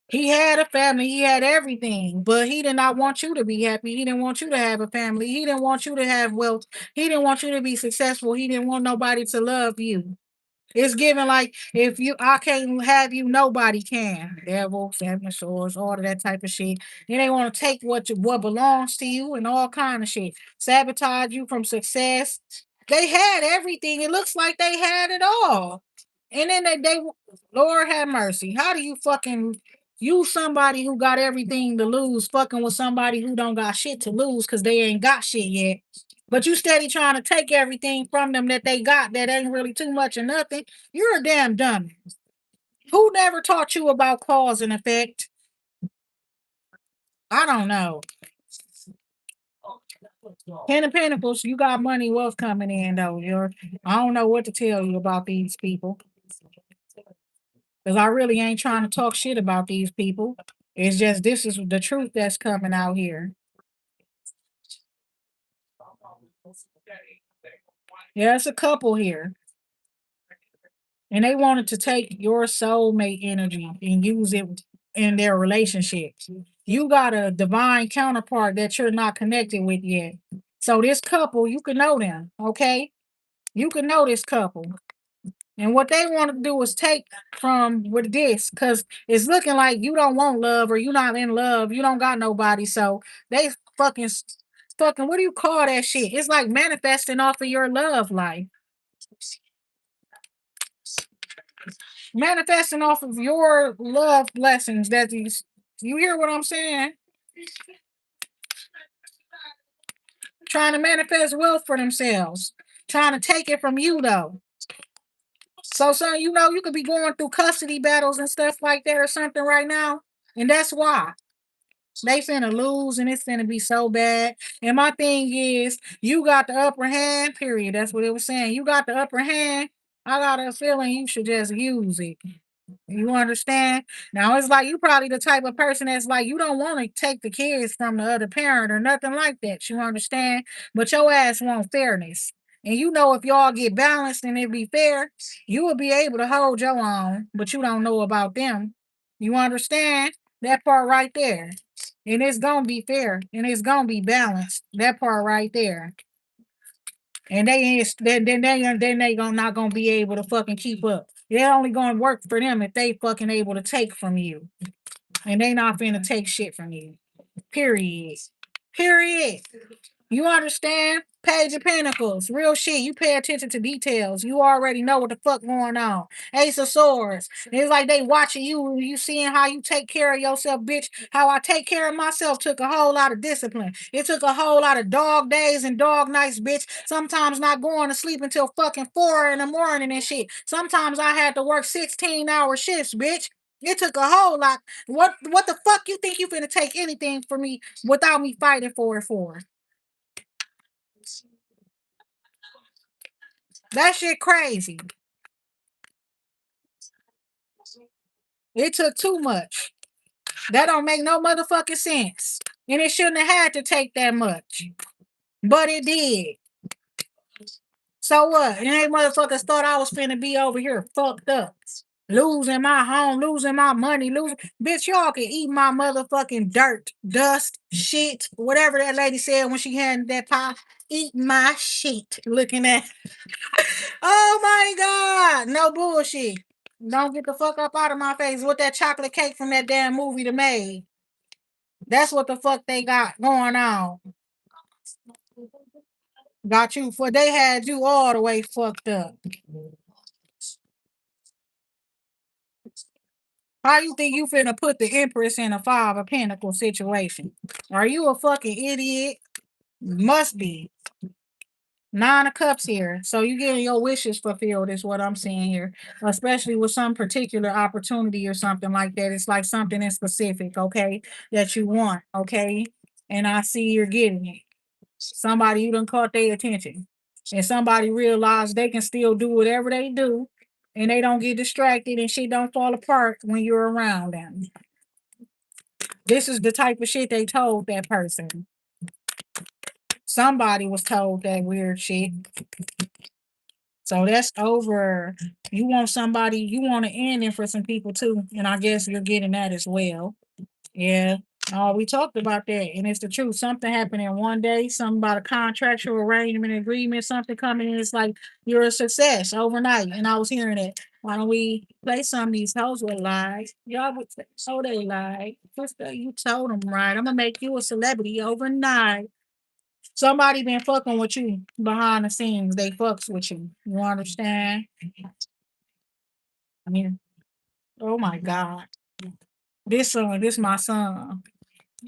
Speaker 1: He had a family, he had everything, but he did not want you to be happy. He didn't want you to have a family. He didn't want you to have wealth. He didn't want you to be successful. He didn't want nobody to love you. It's given like if you I can't have you, nobody can. Devil, seven swords, all of that type of shit. Then they want to take what belongs to you and all kind of shit. Sabotage you from success. They had everything. It looks like they had it all. And then they Lord have mercy. How do you fucking you somebody who got everything to lose fucking with somebody who don't got shit to lose because they ain't got shit yet? But you steady trying to take everything from them that they got that ain't really too much or nothing. You're a damn dummy. Who never taught you about cause and effect? I don't know. Ten of Pentacles, you got money, wealth coming in though. I don't know what to tell you about these people because I really ain't trying to talk shit about these people. It's just this is the truth that's coming out here. Yeah, it's a couple here. And they wanted to take your soulmate energy and use it in their relationships. You got a divine counterpart that you're not connected with yet. So this couple, you can know them, okay? You can know this couple. And what they want to do is take from with this, because it's looking like you don't want love or you're not in love. You don't got nobody. So they fucking, what do you call that shit? It's like manifesting off of your love life. Manifesting off of your love blessings that these you hear what I'm saying? Trying to manifest wealth for themselves. Trying to take it from you though. So son, you know you could be going through custody battles and stuff like that or something right now. And that's why. They finna lose and it's finna be so bad. And my thing is, you got the upper hand, period. That's what it was saying. You got the upper hand. I got a feeling you should just use it. You understand? Now it's like you probably the type of person that's like you don't want to take the kids from the other parent or nothing like that. You understand? But your ass want fairness. And you know if y'all get balanced and it be fair, you will be able to hold your own, but you don't know about them. You understand? That part right there. And it's gonna be fair and it's gonna be balanced. That part right there. And they ain't then they gonna not gonna be able to fucking keep up. They're only gonna work for them if they fucking able to take from you. And they not finna take shit from you. Period. Period. You understand? Page of Pentacles, real shit. You pay attention to details. You already know what the fuck going on. Ace of Swords. It's like they watching you. You seeing how you take care of yourself, bitch. How I take care of myself took a whole lot of discipline. It took a whole lot of dog days and dog nights, bitch. Sometimes not going to sleep until fucking 4 in the morning and shit. Sometimes I had to work 16-hour shifts, bitch. It took a whole lot. What the fuck you think you finna take anything from me without me fighting for it for? That shit crazy. It took too much. That don't make no motherfucking sense. And it shouldn't have had to take that much. But it did. So what? And they motherfuckers thought I was finna be over here fucked up. Losing my home, losing my money, losing. Bitch, y'all can eat my motherfucking dirt, dust, shit, whatever that lady said when she had that pie. Eat my shit. Looking at. Oh my God. No bullshit. Don't get the fuck up out of my face with that chocolate cake from that damn movie The Maid. That's what the fuck they got going on. Got you for they had you all the way fucked up. How you think you finna put the Empress in a Five of Pentacles situation? Are you a fucking idiot? Must be. Nine of Cups here. So you getting your wishes fulfilled is what I'm seeing here. Especially with some particular opportunity or something like that. It's like something in specific, okay, that you want, okay? And I see you're getting it. Somebody you done caught their attention. And somebody realized they can still do whatever they do and they don't get distracted and shit don't fall apart when you're around them. This is the type of shit they told that person. Somebody was told that weird shit. So that's over. You want to end it for some people too. And I guess you're getting that as well. Yeah. Oh, we talked about that, and it's the truth. Something happened in one day, something about a contractual arrangement, agreement, something coming in. It's like you're a success overnight. And I was hearing it. Why don't we play some of these hoes with lies? Y'all would say, so they lied. Sister, you told them right. I'm gonna make you a celebrity overnight. Somebody been fucking with you behind the scenes. They fucks with you. You understand? I mean, oh my God. This my son.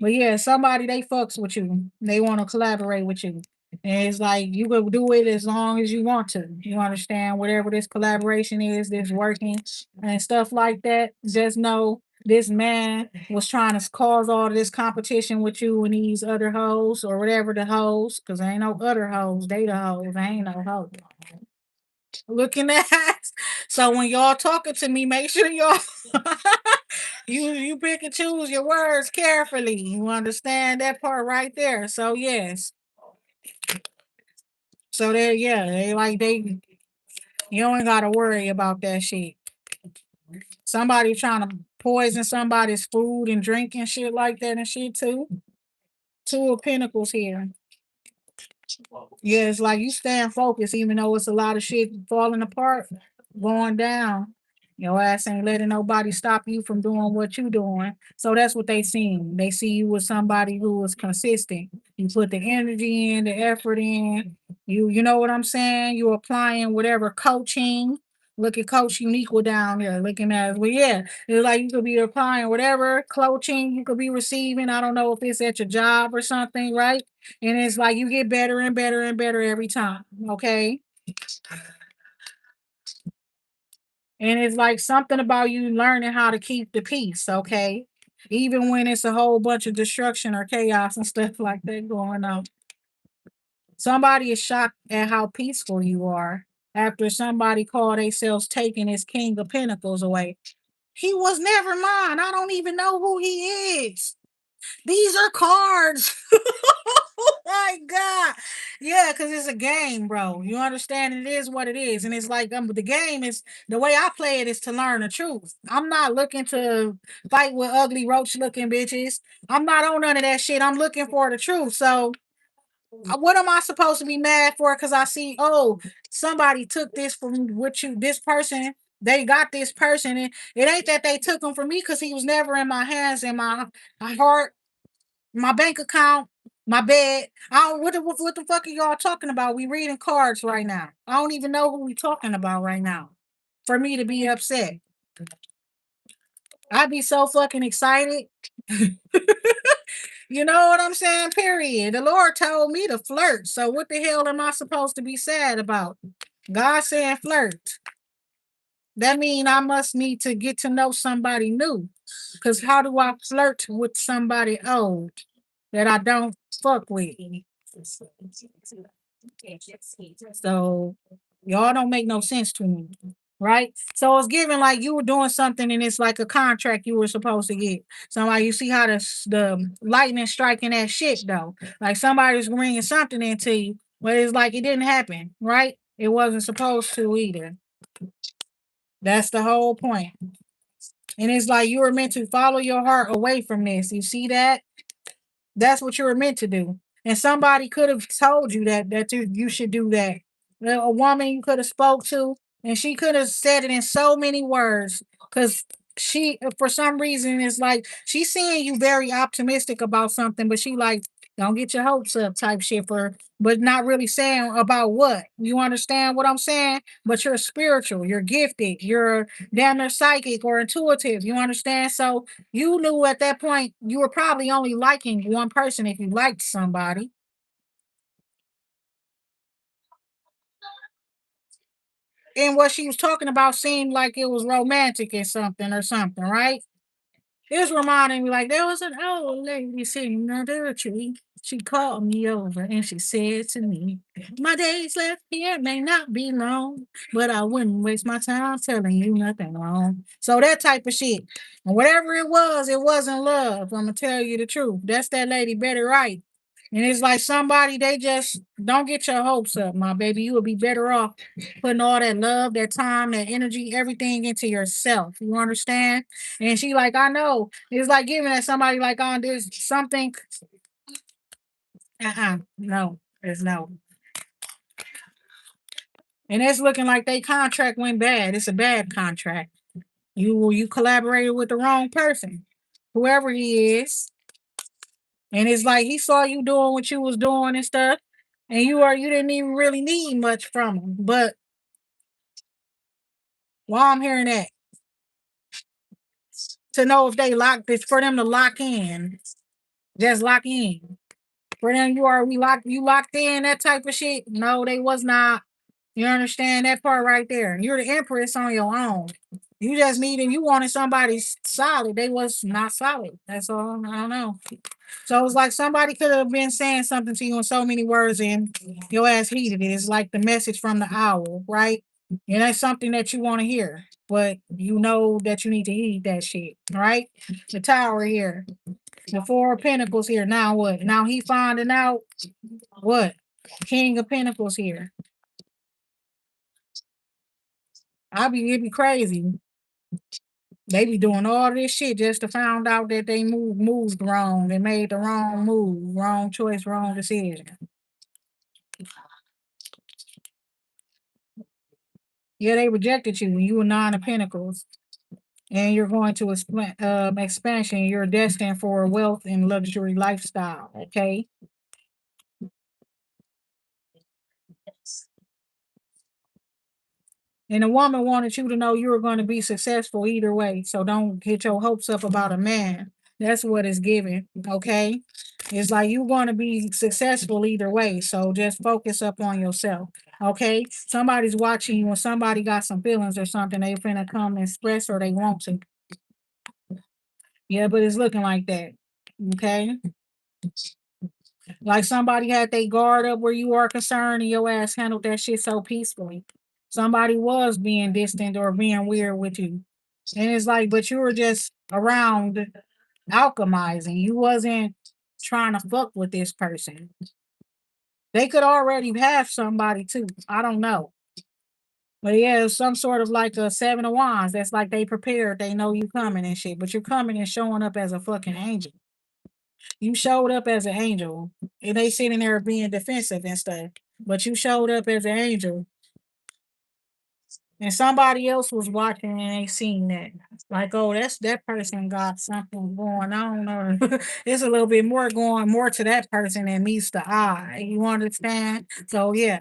Speaker 1: But yeah, somebody they fucks with you. They want to collaborate with you. And it's like you can do it as long as you want to. You understand whatever this collaboration is, this working and stuff like that. Just know this man was trying to cause all this competition with you and these other hoes or whatever the hoes, because there ain't no other hoes. They the hoes. Ain't no hoes. Looking at so when y'all talking to me, make sure y'all you pick and choose your words carefully. You understand that part right there. So yes. So they yeah, they like they you don't gotta worry about that shit. Somebody trying to poison somebody's food and drink and shit like that and shit too. Two of Pentacles here. Yeah, it's like you stand focused, even though it's a lot of shit falling apart, going down. Your ass ain't letting nobody stop you from doing what you doing. So that's what they seen. They see you with somebody who is consistent. You put the energy in, the effort in. You know what I'm saying? You applying whatever coaching. Look at Coach Uniqua down there looking at us. Well, yeah, it's like you could be applying whatever coaching you could be receiving. I don't know if it's at your job or something, right? And it's like you get better and better and better every time. Okay. And it's like something about you learning how to keep the peace. Okay. Even when it's a whole bunch of destruction or chaos and stuff like that going on. Somebody is shocked at how peaceful you are after somebody called themselves taking his King of Pentacles away. He was never mine. I don't even know who he is. These are cards. Oh my God. Yeah, because it's a game, bro. You understand? It is what it is. And it's like the game is the way I play it is to learn the truth. I'm not looking to fight with ugly roach looking bitches. I'm not on none of that shit. I'm looking for the truth. So what am I supposed to be mad for? Because I see, oh, somebody took this from what you this person. They got this person, and it ain't that they took him from me because he was never in my hands and my heart, my bank account, my bed. I don't, what the fuck are y'all talking about? We reading cards right now. I don't even know who we talking about right now. For me to be upset, I'd be so fucking excited. You know what I'm saying? Period. The Lord told me to flirt. So what the hell am I supposed to be sad about? God saying flirt. That mean I must need to get to know somebody new. Cause how do I flirt with somebody old that I don't fuck with? So y'all don't make no sense to me. Right? So it's given like you were doing something and it's like a contract you were supposed to get. So like you see how the lightning striking that shit though. Like somebody's bringing something into you, but it's like it didn't happen, right? It wasn't supposed to either. That's the whole point. And it's like you were meant to follow your heart away from this. You see that? That's what you were meant to do. And somebody could have told you that you should do that. A woman you could have spoke to, and she could have said it in so many words. Because she, for some reason, is like she's seeing you very optimistic about something, but she like don't get your hopes up type shit for, but not really saying about what. You understand what I'm saying? But you're spiritual, you're gifted, you're damn near psychic or intuitive. You understand? So you knew at that point you were probably only liking one person if you liked somebody. And what she was talking about seemed like it was romantic or something, right? It was reminding me like there was an old lady sitting under a tree. She called me over and she said to me, "My days left here may not be long, but I wouldn't waste my time telling you nothing wrong." So that type of shit. And whatever it wasn't love. I'm gonna tell you the truth. That's that lady Betty Wright. And it's like somebody, they just don't get your hopes up, my baby. You would be better off putting all that love, that time, that energy, everything into yourself. You understand? And she like, I know. It's like giving that somebody like on this something. No, there's no. And it's looking like they contract went bad. It's a bad contract. You collaborated with the wrong person, whoever he is. And it's like he saw you doing what you was doing and stuff, and you didn't even really need much from him. But while I'm hearing that, to know if they locked this for them to lock in, just lock in. For them, you locked in that type of shit. No, they was not. You understand that part right there? You're the empress on your own. You just needed you wanted somebody solid. They was not solid. That's all. I don't know. So it's like somebody could have been saying something to you in so many words and your ass heeded it. It's like the message from the owl, right? And that's something that you want to hear, but you know that you need to heed that shit, right? The tower here, the four of pentacles here. Now what? Now he finding out what? King of Pentacles here. It'd be crazy. They be doing all this shit just to find out that they moved wrong. They made the wrong move, wrong choice, wrong decision. Yeah, they rejected you when you were nine of pentacles. And you're going to expansion. You're destined for a wealth and luxury lifestyle. Okay. And the woman wanted you to know you were going to be successful either way. So don't get your hopes up about a man. That's what it's giving. Okay. It's like you're going to be successful either way. So just focus up on yourself. Okay. Somebody's watching you when somebody got some feelings or something. They finna come and express or they want to. Yeah, but it's looking like that. Okay. Like somebody had their guard up where you are concerned and your ass handled that shit so peacefully. Somebody was being distant or being weird with you. And it's like, but you were just around alchemizing. You wasn't trying to fuck with this person. They could already have somebody too. I don't know. But yeah, it's some sort of like a seven of wands. That's like they prepared, they know you coming and shit. But you're coming and showing up as a fucking angel. You showed up as an angel. And they sitting there being defensive and stuff. But you showed up as an angel. And somebody else was watching and they seen that. Like, oh, that person got something going on, or it's a little bit more going more to that person than meets the eye. You understand? So yeah.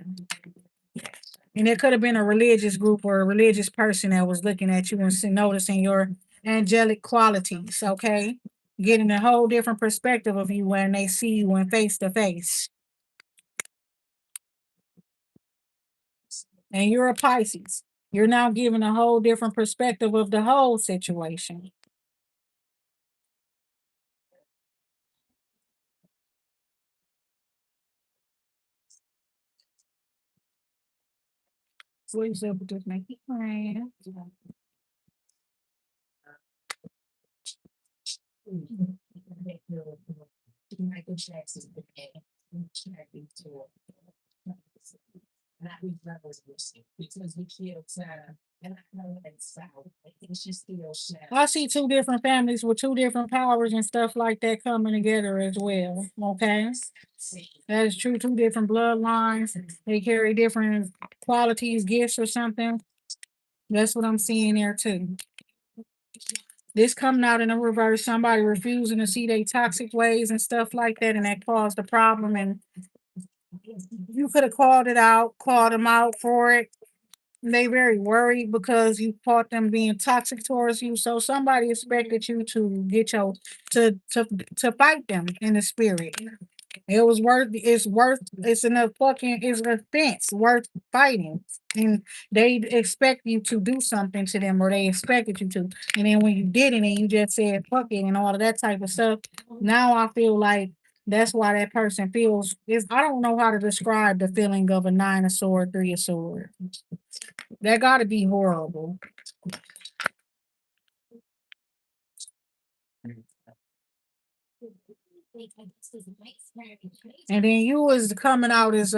Speaker 1: And it could have been a religious group or a religious person that was looking at you and noticing your angelic qualities, okay? Getting a whole different perspective of you when they see you in face to face. And you're a Pisces. You're now giving a whole different perspective of the whole situation. So he's able to make it plan. I see two different families with two different powers and stuff like that coming together as well. Okay. That is true. Two different bloodlines. They carry different qualities, gifts, or something. That's what I'm seeing there too. This coming out in a reverse, somebody refusing to see their toxic ways and stuff like that, and that caused a problem. And you could have called them out for it. They very worried because you caught them being toxic towards you. So somebody expected you to get your to fight them in the spirit. It's enough fucking it's an offense worth fighting. And they expect you to do something to them or they expected you to. And then when you did it and you just said fuck it and all of that type of stuff, now I feel like That's why that person feels is I don't know how to describe the feeling of a nine of sword, three of sword. That gotta be horrible. And then you was coming out as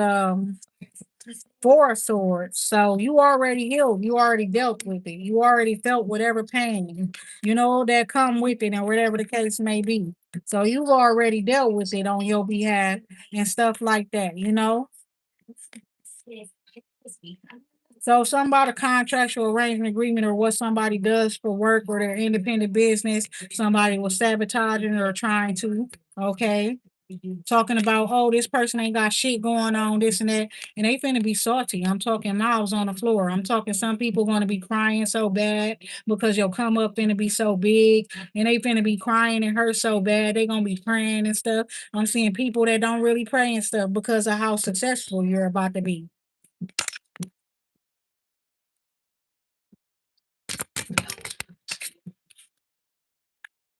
Speaker 1: four of swords. So you already healed. You already dealt with it. You already felt whatever pain, that come with it and whatever the case may be. So you've already dealt with it on your behalf and stuff like that. So somebody contractual arrangement agreement or what somebody does for work or their independent business, somebody was sabotaging or trying to, okay? Talking about, oh, this person ain't got shit going on, this and that, and they finna be salty. I'm talking mouths on the floor. I'm talking some people gonna be crying so bad because your come up finna be so big, and they finna be crying and hurt so bad they gonna be praying and stuff. I'm seeing people that don't really pray and stuff because of how successful you're about to be.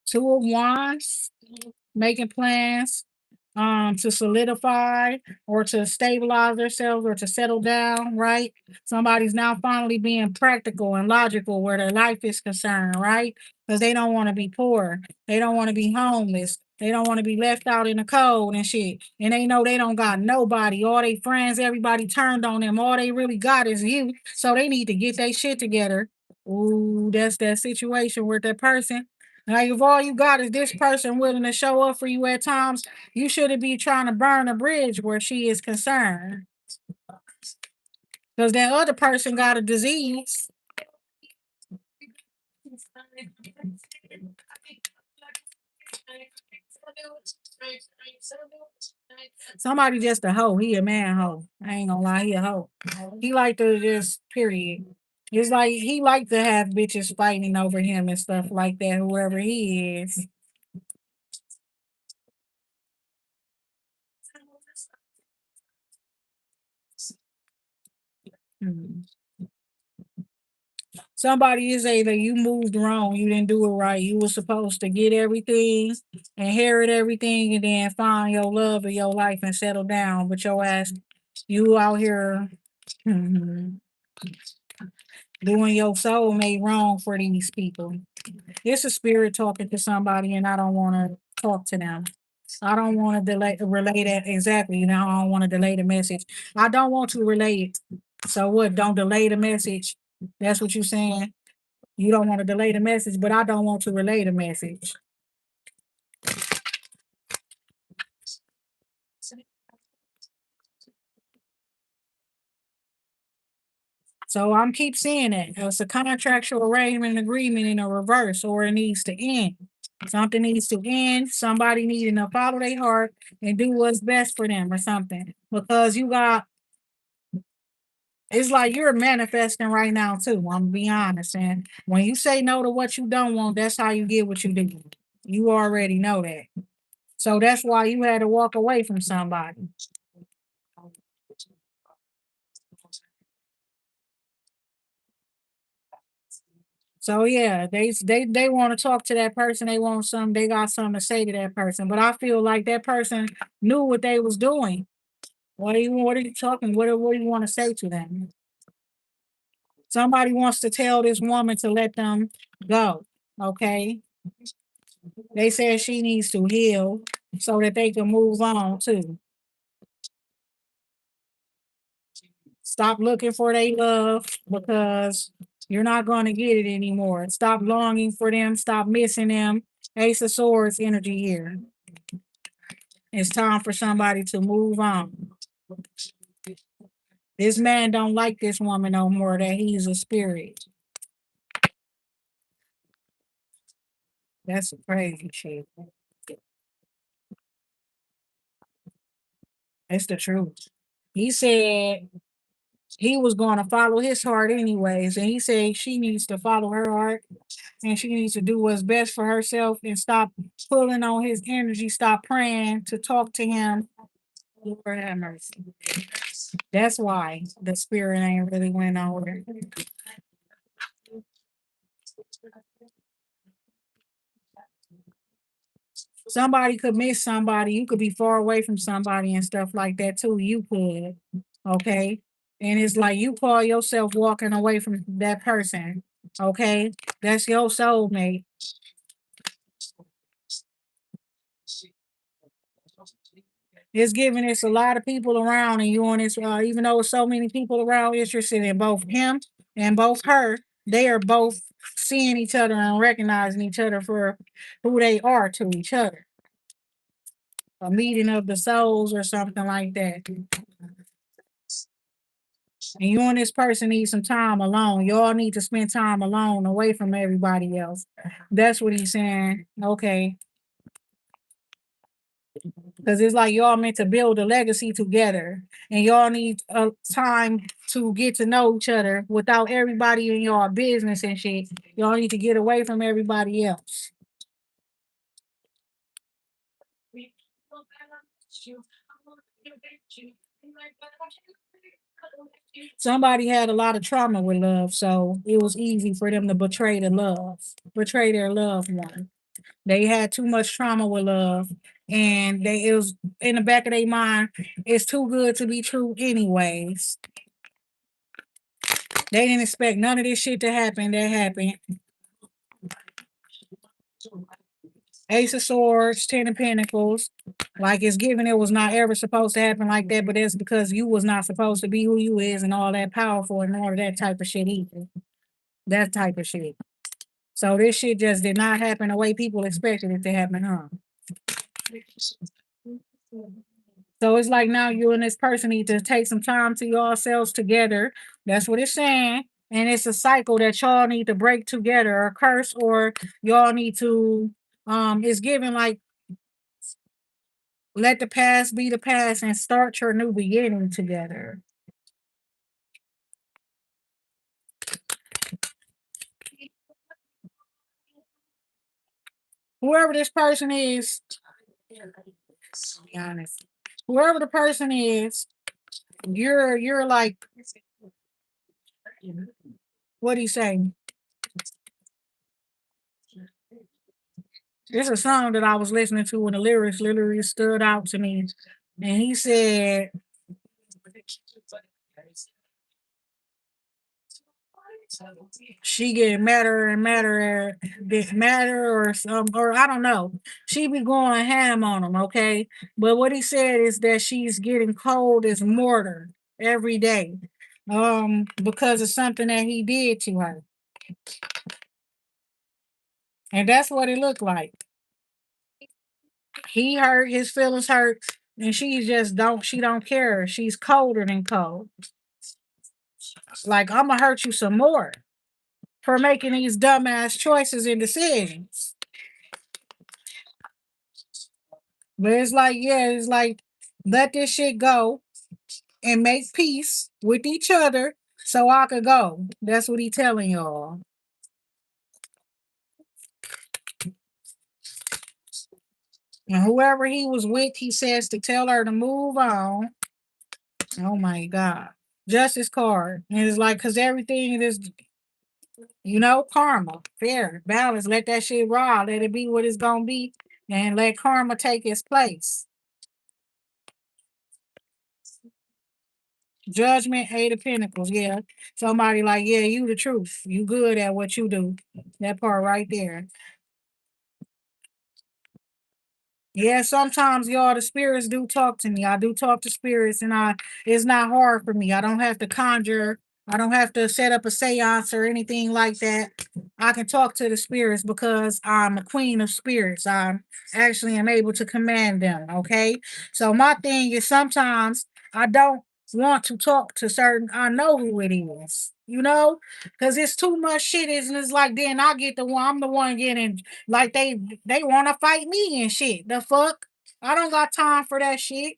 Speaker 1: Two of Wands, making plans to solidify or to stabilize themselves or to settle down, right? Somebody's now finally being practical and logical where their life is concerned, right? Because they don't want to be poor. They don't want to be homeless. They don't want to be left out in the cold and shit. And they know they don't got nobody. All they friends, everybody turned on them. All they really got is you. So they need to get their shit together. Ooh, that's that situation with that person. Like if all you got is this person willing to show up for you at times, you shouldn't be trying to burn a bridge where she is concerned. Because that other person got a disease. Somebody just a hoe. He a man hoe. I ain't gonna lie, he a hoe. He like to just period. It's like he like to have bitches fighting over him and stuff like that, whoever he is. Hmm. Somebody is either you moved wrong, you didn't do it right. You were supposed to get everything, inherit everything, and then find your love of your life and settle down. But your ass, you out here doing your soul made wrong for these people. It's a spirit talking to somebody, and I don't want to talk to them. I don't want to relay that exactly. I don't want to delay the message. I don't want to relay it. So what? Don't delay the message. That's what you're saying. You don't want to delay the message, but I don't want to relay the message. So I'm keep seeing it. It's a contractual arrangement agreement in a reverse, or it needs to end. Something needs to end. Somebody needing to follow their heart and do what's best for them or something. Because you got it's like you're manifesting right now too. I'm gonna be honest. And when you say no to what you don't want, that's how you get what you do. You already know that. So that's why you had to walk away from somebody. So yeah, they want to talk to that person. They want some. They got something to say to that person. But I feel like that person knew what they was doing. What are you talking? What do you want to say to them? Somebody wants to tell this woman to let them go. Okay, they said she needs to heal so that they can move on too. Stop looking for their love because you're not going to get it anymore. Stop longing for them. Stop missing them. Ace of Swords energy here. It's time for somebody to move on. This man don't like this woman no more. That he's a spirit. That's a crazy shit. It's the truth. He said he was going to follow his heart anyways, and he said she needs to follow her heart and she needs to do what's best for herself and stop pulling on his energy. Stop praying to talk to him. Lord have mercy. That's why the spirit ain't really went over. Somebody could miss somebody. You could be far away from somebody and stuff like that too. You could. Okay. And it's like you call yourself walking away from that person. Okay. That's your soulmate. It's giving us a lot of people around, and you on this, even though so many people around interested in both him and both her, they are both seeing each other and recognizing each other for who they are to each other. A meeting of the souls or something like that. And you and this person need some time alone. Y'all need to spend time alone away from everybody else. That's what he's saying. Okay. Because it's like y'all meant to build a legacy together. And y'all need time to get to know each other without everybody in your business and shit. Y'all need to get away from everybody else. Somebody had a lot of trauma with love, so it was easy for them to betray their loved one. They had too much trauma with love, and they it was in the back of their mind, it's too good to be true anyways. They didn't expect none of this shit to happen that happened. Ace of Swords, Ten of Pentacles. Like it's given it was not ever supposed to happen like that, but that's because you was not supposed to be who you is and all that powerful and all of that type of shit either. That type of shit. So this shit just did not happen the way people expected it to happen, huh? So it's like now you and this person need to take some time to yourselves together. That's what it's saying. And it's a cycle that y'all need to break together, or curse, or y'all need to it's given like let the past be the past and start your new beginning together. Whoever this person is, be honest. Whoever the person is, you're like what do you say? It's a song that I was listening to and the lyrics literally stood out to me. And he said, she get madder and madder, this matter or some, or I don't know. She be going ham on him, okay? But what he said is that she's getting cold as mortar every day, because of something that he did to her, and that's what it looked like. He hurt, his feelings hurt, and she don't care. She's colder than cold. Like I'm gonna hurt you some more for making these dumbass choices and decisions. But it's like, yeah, it's like let this shit go and make peace with each other so I could go. That's what he telling y'all. And whoever he was with, he says to tell her to move on. Oh my God. Justice card. And it's like, cause everything is, karma, fair, balance, let that shit raw, let it be what it's gonna be, and let karma take its place. Judgment, Eight of Pentacles, yeah. Somebody like, yeah, you the truth. You good at what you do. That part right there. Yeah, sometimes y'all the spirits do talk to me. I do talk to spirits and it's not hard for me. I don't have to conjure, I don't have to set up a seance or anything like that. I can talk to the spirits because I'm a queen of spirits. I actually am able to command them. Okay. So my thing is sometimes I don't want to talk to certain I know who it is, because it's too much shit. And it's like then I'm the one getting like they want to fight me and shit. The fuck? I don't got time for that shit.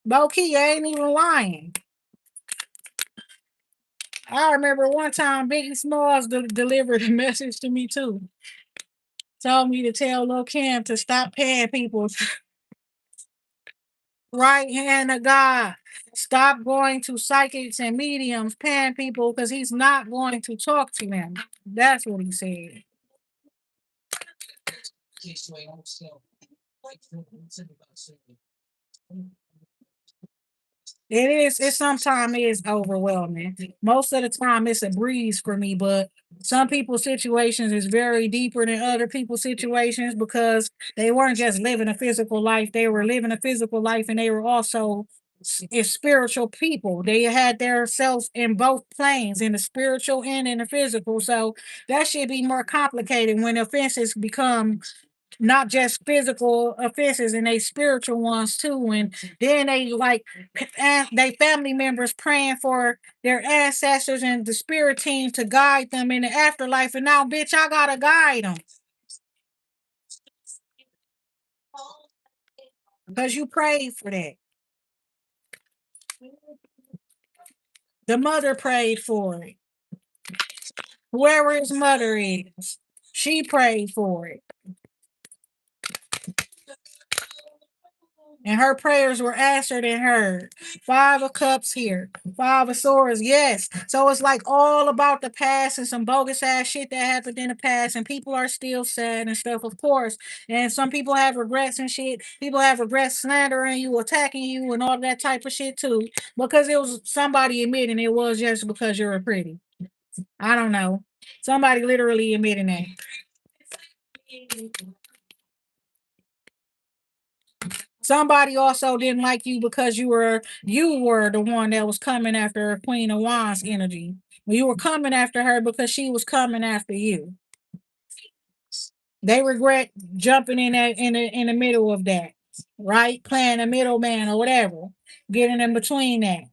Speaker 1: Low-key, I ain't even lying. I remember one time Biggie Smalls delivered a message to me too. Told me to tell Lil Kim to stop paying people. Right hand of God. Stop going to psychics and mediums paying people because he's not going to talk to them. That's what he said. It is. It sometimes is overwhelming. Most of the time, it's a breeze for me. But some people's situations is very deeper than other people's situations because they weren't just living a physical life; they were living a physical life, and they were also spiritual people. They had their selves in both planes, in the spiritual and in the physical. So that should be more complicated when offenses become not just physical offenses and they spiritual ones too. And then they like they family members praying for their ancestors and the spirit team to guide them in the afterlife. And now, bitch, I gotta guide them because you prayed for that. The mother prayed for it. Whoever his mother is, she prayed for it. And her prayers were answered and heard. Five of cups here, five of swords, yes. So it's like all about the past and some bogus ass shit that happened in the past, and people are still sad and stuff, of course. And some people have regrets and shit. People have regrets slandering you, attacking you, and all that type of shit too, because it was somebody admitting it was just because you're pretty. I don't know. Somebody literally admitting that. Somebody also didn't like you because you were the one that was coming after Queen of Wands energy. You were coming after her because she was coming after you. They regret jumping in that in the middle of that, right? Playing a middleman or whatever, getting in between that.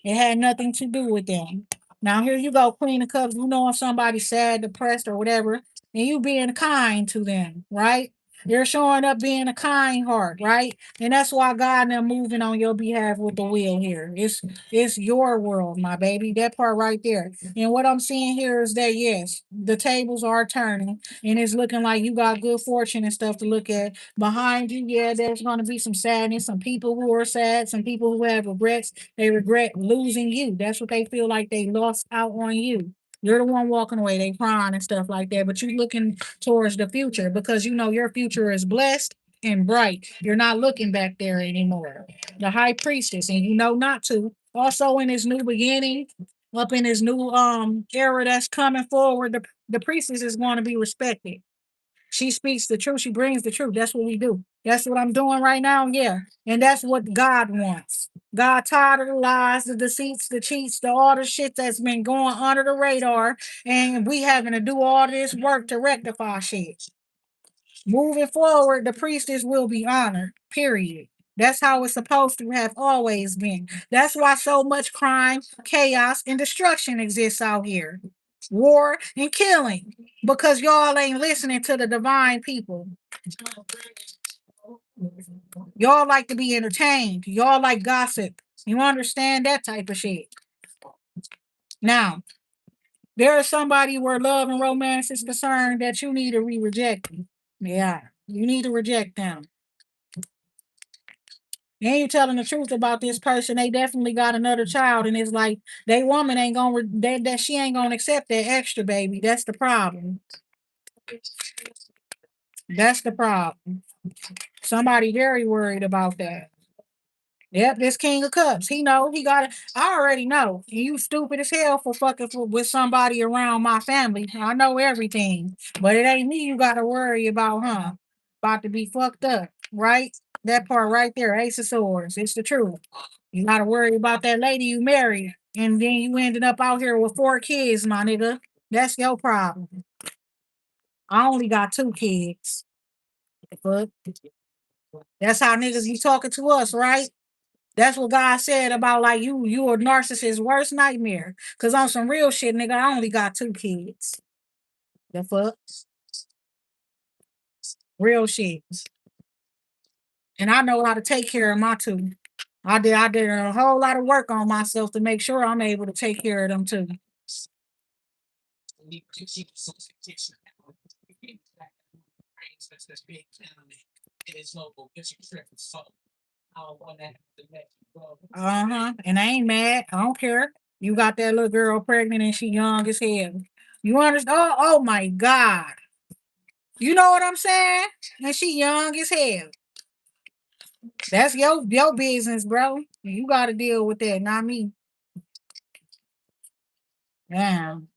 Speaker 1: It had nothing to do with them. Now here you go, Queen of Cups. You know if somebody's sad, depressed, or whatever, and you being kind to them, right? You're showing up being a kind heart, right? And that's why God and them moving on your behalf with the wheel here. It's your world, my baby. That part right there. And what I'm seeing here is that yes, the tables are turning, and it's looking like you got good fortune and stuff to look at. Behind you, yeah, there's gonna be some sadness, some people who are sad, some people who have regrets. They regret losing you. That's what they feel like they lost out on you. You're the one walking away, they crying and stuff like that. But you're looking towards the future because you know your future is blessed and bright. You're not looking back there anymore. The high priestess, and you know not to. Also in his new beginning, up in his new era that's coming forward, the priestess is going to be respected. She speaks the truth. She brings the truth. That's what we do. That's what I'm doing right now. Yeah. And that's what God wants. God tired of the lies, the deceits, the cheats, all the shit that's been going under the radar. And we having to do all this work to rectify shit. Moving forward, the priestess will be honored. Period. That's how it's supposed to have always been. That's why so much crime, chaos, and destruction exists out here. War and killing. Because y'all ain't listening to the divine people. Y'all like to be entertained. Y'all like gossip. You understand that type of shit. Now, there is somebody where love and romance is concerned that you need to reject. Yeah, you need to reject them. You ain't telling the truth about this person. They definitely got another child, and it's like they woman ain't gonna that she ain't gonna accept that extra baby. That's the problem. That's the problem. Somebody very worried about that. Yep, this King of Cups. He know he got it. I already know. You stupid as hell for fucking with somebody around my family. I know everything, but it ain't me you got to worry about, huh? About to be fucked up, right? That part right there, Ace of Swords. It's the truth. You got to worry about that lady you married, and then you ended up out here with 4 kids, my nigga. That's your problem. I only got 2 kids. But that's how niggas be talking to us, right? That's what God said about like you a narcissist's worst nightmare. Cause on some real shit, nigga, I only got 2 kids. The fuck? Real shit. And I know how to take care of my two. I did a whole lot of work on myself to make sure I'm able to take care of them too. Uh-huh. And I ain't mad. I don't care. You got that little girl pregnant and she young as hell. You understand? Oh my God. You know what I'm saying? And she young as hell. That's your business, bro. You got to deal with that, not me. Damn,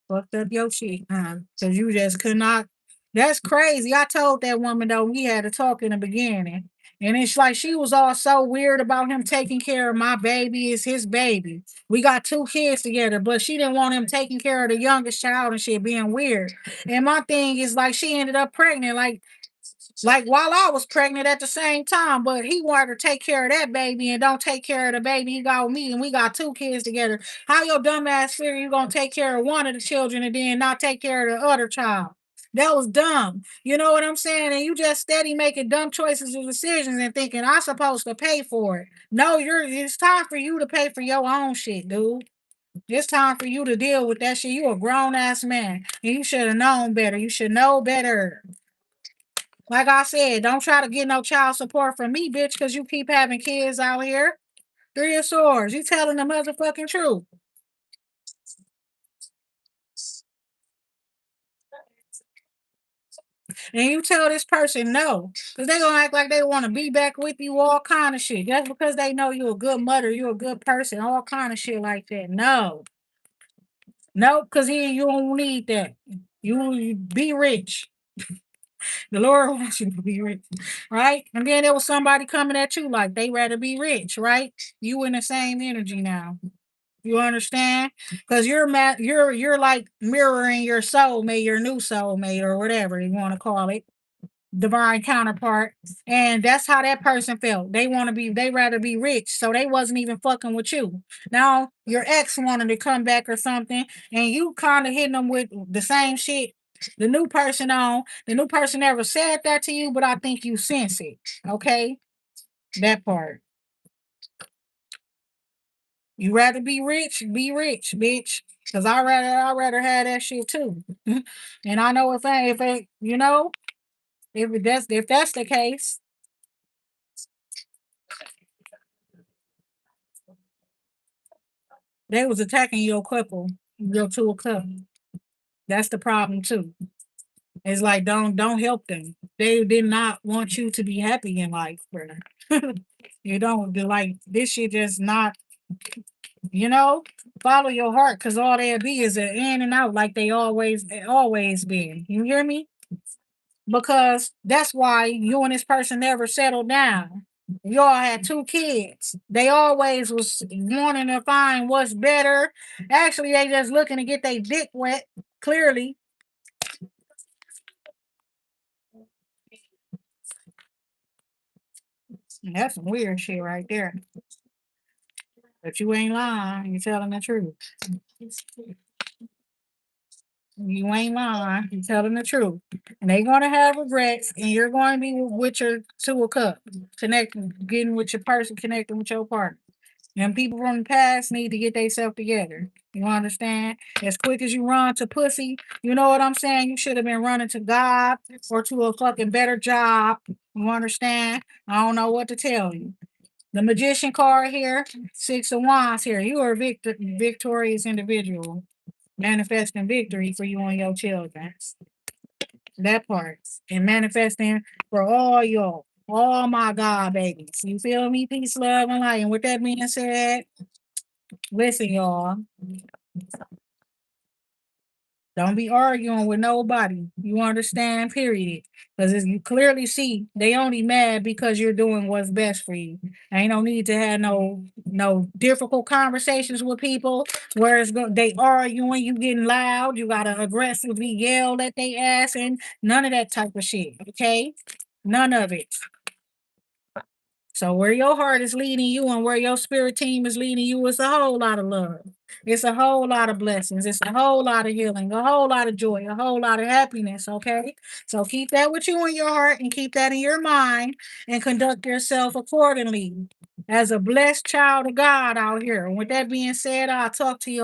Speaker 1: fucked up your shit, huh? Cause you just could not. That's crazy. I told that woman though we had a talk in the beginning, and it's like she was all so weird about him taking care of my baby. Is his baby. We got two kids together, but she didn't want him taking care of the youngest child and shit, being weird. And my thing is like she ended up pregnant. Like while I was pregnant at the same time, but he wanted to take care of that baby and don't take care of the baby he got with me, and we got two kids together. How your dumb ass figure you gonna take care of one of the children and then not take care of the other child? That was dumb. You know what I'm saying? And you just steady making dumb choices and decisions and thinking I'm supposed to pay for it. No, it's time for you to pay for your own shit, dude. It's time for you to deal with that shit. You a grown ass man. And you should have known better. You should know better. Like I said, don't try to get no child support from me, bitch, because you keep having kids out here. Three of swords. You telling the motherfucking truth. And you tell this person no. Because they gonna act like they want to be back with you, all kind of shit. Just because they know you a good mother, you a good person, all kind of shit like that. No. No, because you don't need that. You be rich. The Lord wants you to be rich, right? And then there was somebody coming at you like they rather be rich, right? You in the same energy now. You understand? Because you're like mirroring your soulmate, your new soulmate, or whatever you want to call it, divine counterpart. And that's how that person felt. They rather be rich. So they wasn't even fucking with you. Now your ex wanted to come back or something, and you kind of hitting them with the same shit. The new person never said that to you, but I think you sense it. Okay? That part. You rather be rich, bitch. Cause I rather have that shit too. And I know if that's the case, they was attacking your couple, your two of cup. That's the problem too. It's like don't help them. They did not want you to be happy in life, brother. You don't like this shit just not, you know, follow your heart because all they'll be is an in and out like they always been. You hear me? Because that's why you and this person never settled down. Y'all had two kids. They always was wanting to find what's better. Actually, they just looking to get their dick wet. Clearly, that's some weird shit right there. But you ain't lying. You telling the truth. You ain't lying. You telling the truth. And they gonna have regrets, and you're going to be with your two of cup, connecting, getting with your person, connecting with your partner. And people from the past need to get themselves together. You understand? As quick as you run to pussy, you know what I'm saying? You should have been running to God or to a fucking better job. You understand? I don't know what to tell you. The magician card here, six of wands here. You are a victorious individual, manifesting victory for you and your children. That part. And manifesting for all y'all. All my God babies. You feel me? Peace, love, and light. And with that being said, listen, y'all. Don't be arguing with nobody. You understand? Period. Because as you clearly see, they only mad because you're doing what's best for you. Ain't no need to have no difficult conversations with people where they arguing, you getting loud, you gotta aggressively yell at they ass, and none of that type of shit. Okay, none of it. So where your heart is leading you and where your spirit team is leading you, it's a whole lot of love. It's a whole lot of blessings. It's a whole lot of healing, a whole lot of joy, a whole lot of happiness. Okay. So keep that with you in your heart and keep that in your mind and conduct yourself accordingly as a blessed child of God out here. And with that being said, I'll talk to you